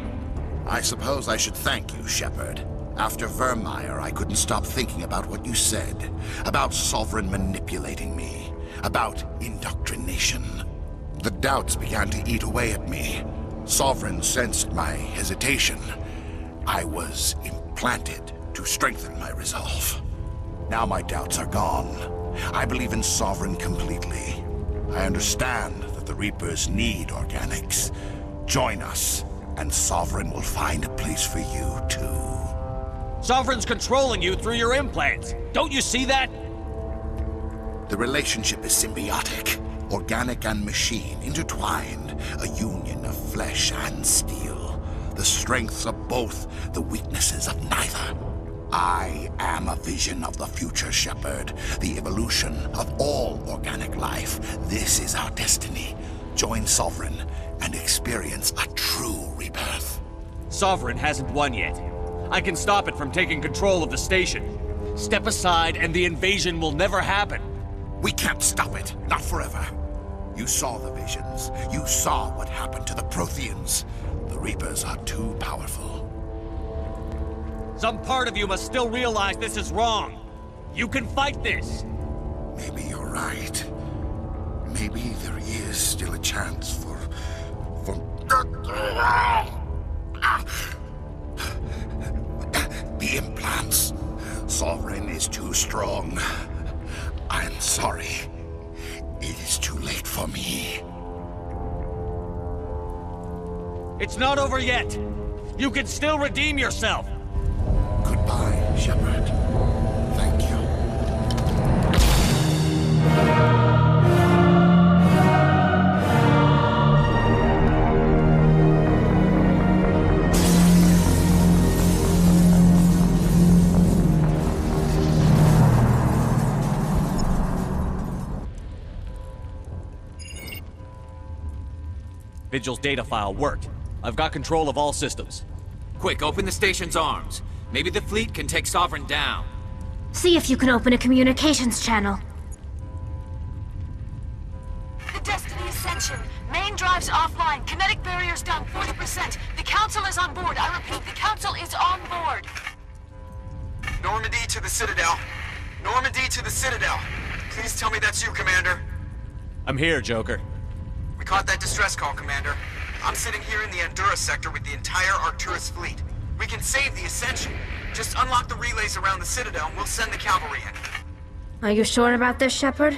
I suppose I should thank you, Shepard. After Vermeer, I couldn't stop thinking about what you said. About Sovereign manipulating me. About indoctrination. The doubts began to eat away at me. Sovereign sensed my hesitation. I was implanted to strengthen my resolve. Now my doubts are gone. I believe in Sovereign completely. I understand that the Reapers need organics. Join us, and Sovereign will find a place for you, too. Sovereign's controlling you through your implants. Don't you see that? The relationship is symbiotic. Organic and machine, intertwined. A union of flesh and steel. The strengths of both, the weaknesses of neither. I am a vision of the future, Shepard. The evolution of all organic life. This is our destiny. Join Sovereign and experience a true rebirth. Sovereign hasn't won yet. I can stop it from taking control of the station. Step aside and the invasion will never happen. We can't stop it. Not forever. You saw the visions. You saw what happened to the Protheans. The Reapers are too powerful. Some part of you must still realize this is wrong. You can fight this. Maybe you're right. Maybe there is still a chance for... The implants. Sovereign is too strong. I'm sorry. It is too late for me. It's not over yet. You can still redeem yourself. Goodbye, Shepard. Thank you. Vigil's data file worked. I've got control of all systems. Quick, open the station's arms. Maybe the fleet can take Sovereign down. See if you can open a communications channel. The Destiny Ascension. Main drives offline. Kinetic barriers down 40%. The Council is on board. I repeat, the Council is on board. Normandy to the Citadel. Normandy to the Citadel. Please tell me that's you, Commander. I'm here, Joker. We caught that distress call, Commander. I'm sitting here in the Andurra sector with the entire Arcturus fleet. We can save the Ascension. Just unlock the relays around the Citadel and we'll send the cavalry in. Are you sure about this, Shepard?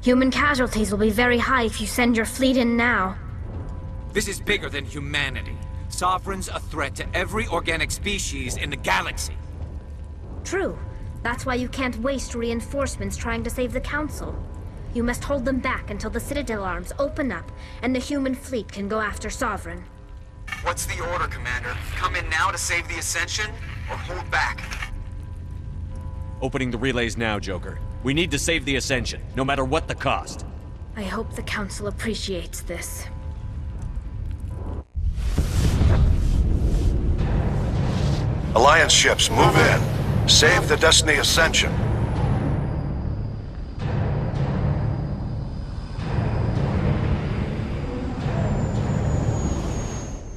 Human casualties will be very high if you send your fleet in now. This is bigger than humanity. Sovereign's a threat to every organic species in the galaxy. True. That's why you can't waste reinforcements trying to save the Council. You must hold them back until the Citadel arms open up and the human fleet can go after Sovereign. What's the order, Commander? Come in now to save the Ascension, or hold back? Opening the relays now, Joker. We need to save the Ascension, no matter what the cost. I hope the Council appreciates this. Alliance ships, move in. Save the Destiny Ascension.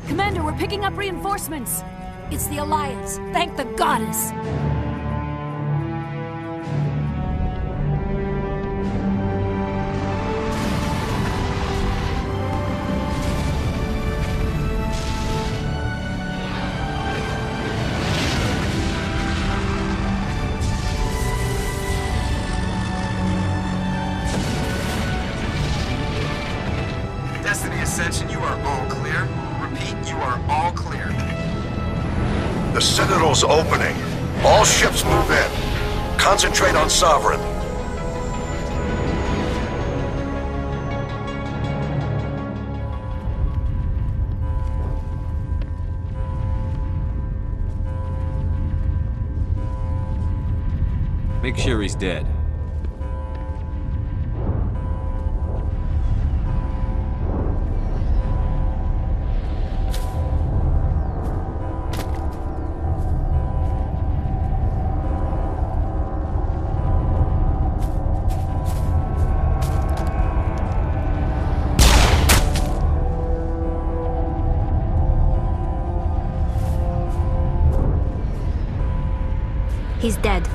Commander, we're picking up reinforcements. It's the Alliance. Thank the goddess. Destiny Ascension, you are all clear. Repeat, you are all clear. The Citadel's opening. All ships move in. Concentrate on Sovereign. Make sure he's dead. He's dead.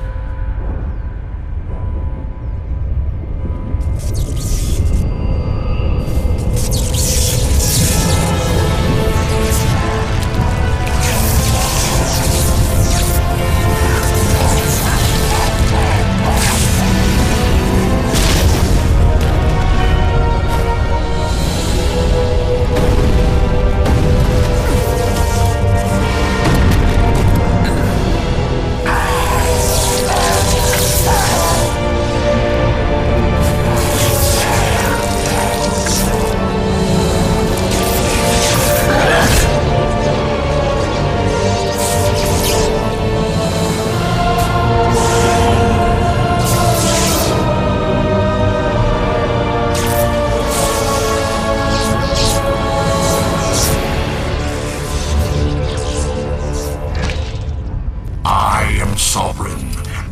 Sovereign,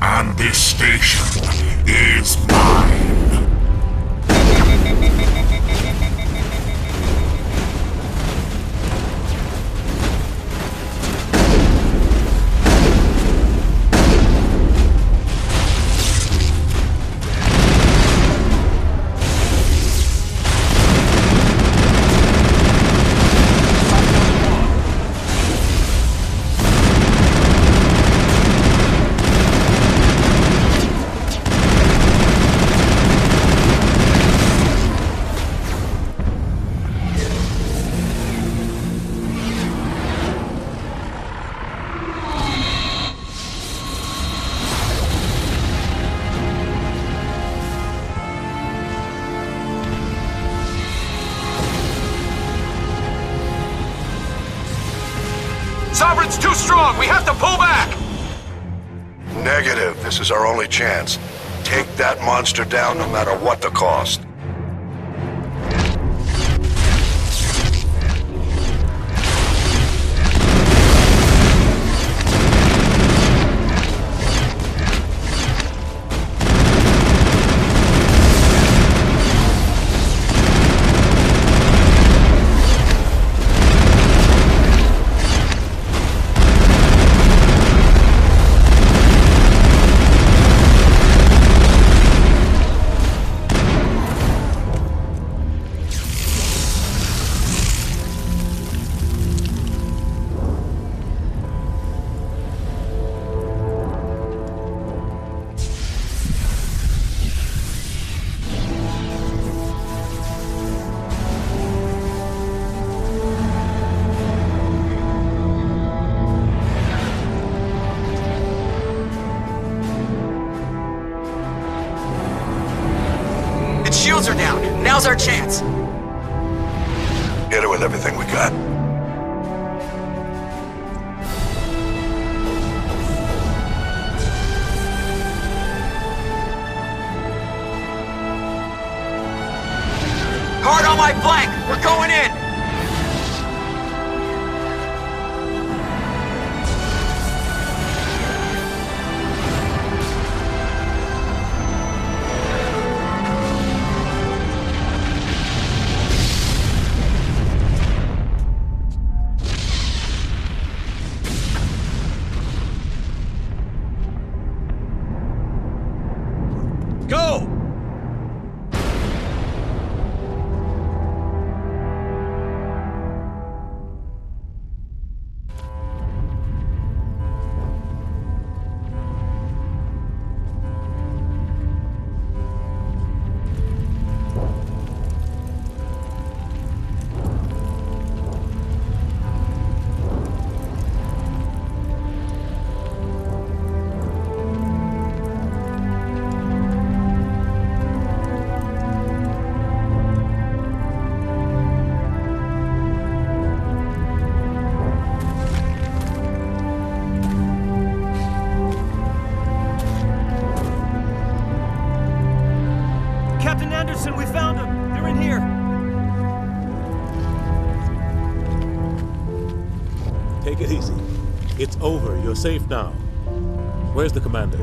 and this station is mine. Sovereign's too strong! We have to pull back! Negative. This is our only chance. Take that monster down no matter what the cost. Rebels are down. Now's our chance. Hit it with everything we got. Hard on my flank! We're going in! Go! Captain Anderson, we found them! They're in here! Take it easy. It's over. You're safe now. Where's the commander?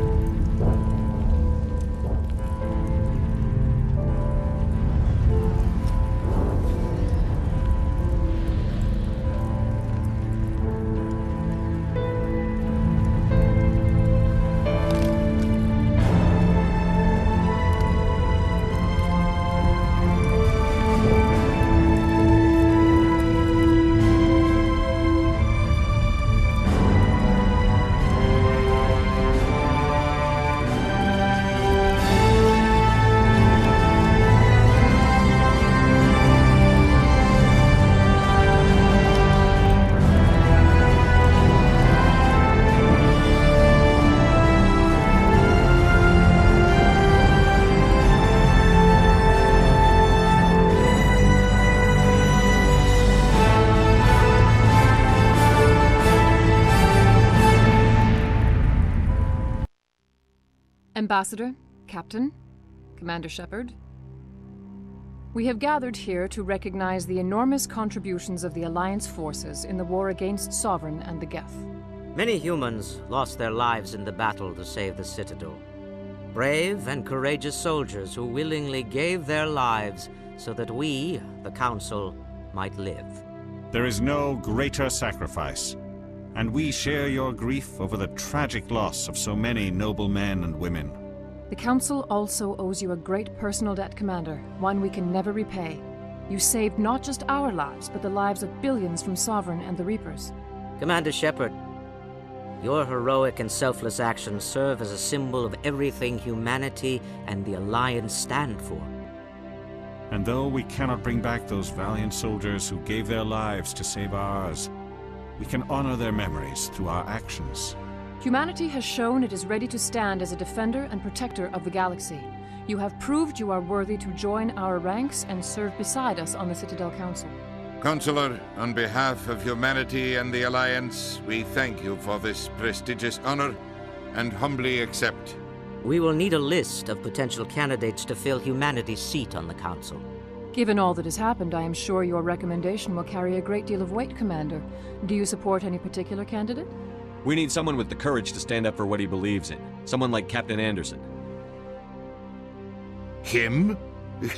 Ambassador, Captain, Commander Shepard, we have gathered here to recognize the enormous contributions of the Alliance forces in the war against Sovereign and the Geth. Many humans lost their lives in the battle to save the Citadel. Brave and courageous soldiers who willingly gave their lives so that we, the Council, might live. There is no greater sacrifice, and we share your grief over the tragic loss of so many noble men and women. The Council also owes you a great personal debt, Commander, one we can never repay. You saved not just our lives, but the lives of billions from Sovereign and the Reapers. Commander Shepard, your heroic and selfless actions serve as a symbol of everything humanity and the Alliance stand for. And though we cannot bring back those valiant soldiers who gave their lives to save ours, we can honor their memories through our actions. Humanity has shown it is ready to stand as a defender and protector of the galaxy. You have proved you are worthy to join our ranks and serve beside us on the Citadel Council. Counselor, on behalf of humanity and the Alliance, we thank you for this prestigious honor and humbly accept. We will need a list of potential candidates to fill humanity's seat on the Council. Given all that has happened, I am sure your recommendation will carry a great deal of weight, Commander. Do you support any particular candidate? We need someone with the courage to stand up for what he believes in. Someone like Captain Anderson. Him?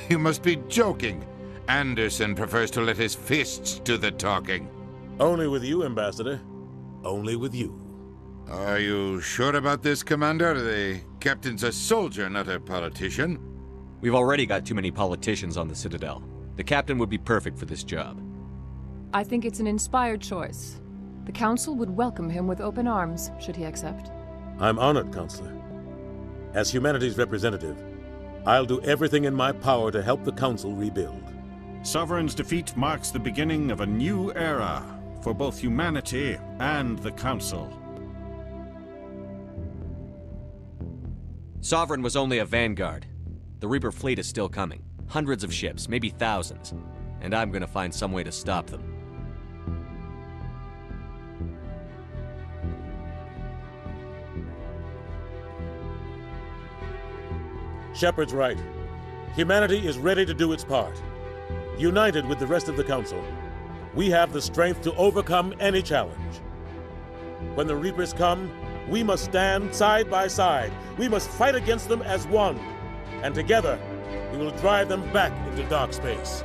You must be joking. Anderson prefers to let his fists do the talking. Only with you, Ambassador. Only with you. Are you sure about this, Commander? The captain's a soldier, not a politician. We've already got too many politicians on the Citadel. The captain would be perfect for this job. I think it's an inspired choice. The Council would welcome him with open arms, should he accept. I'm honored, Counselor. As humanity's representative, I'll do everything in my power to help the Council rebuild. Sovereign's defeat marks the beginning of a new era for both humanity and the Council. Sovereign was only a vanguard. The Reaper fleet is still coming. Hundreds of ships, maybe thousands. And I'm gonna find some way to stop them. Shepard's right. Humanity is ready to do its part. United with the rest of the Council, we have the strength to overcome any challenge. When the Reapers come, we must stand side by side. We must fight against them as one. And together, we will drive them back into dark space.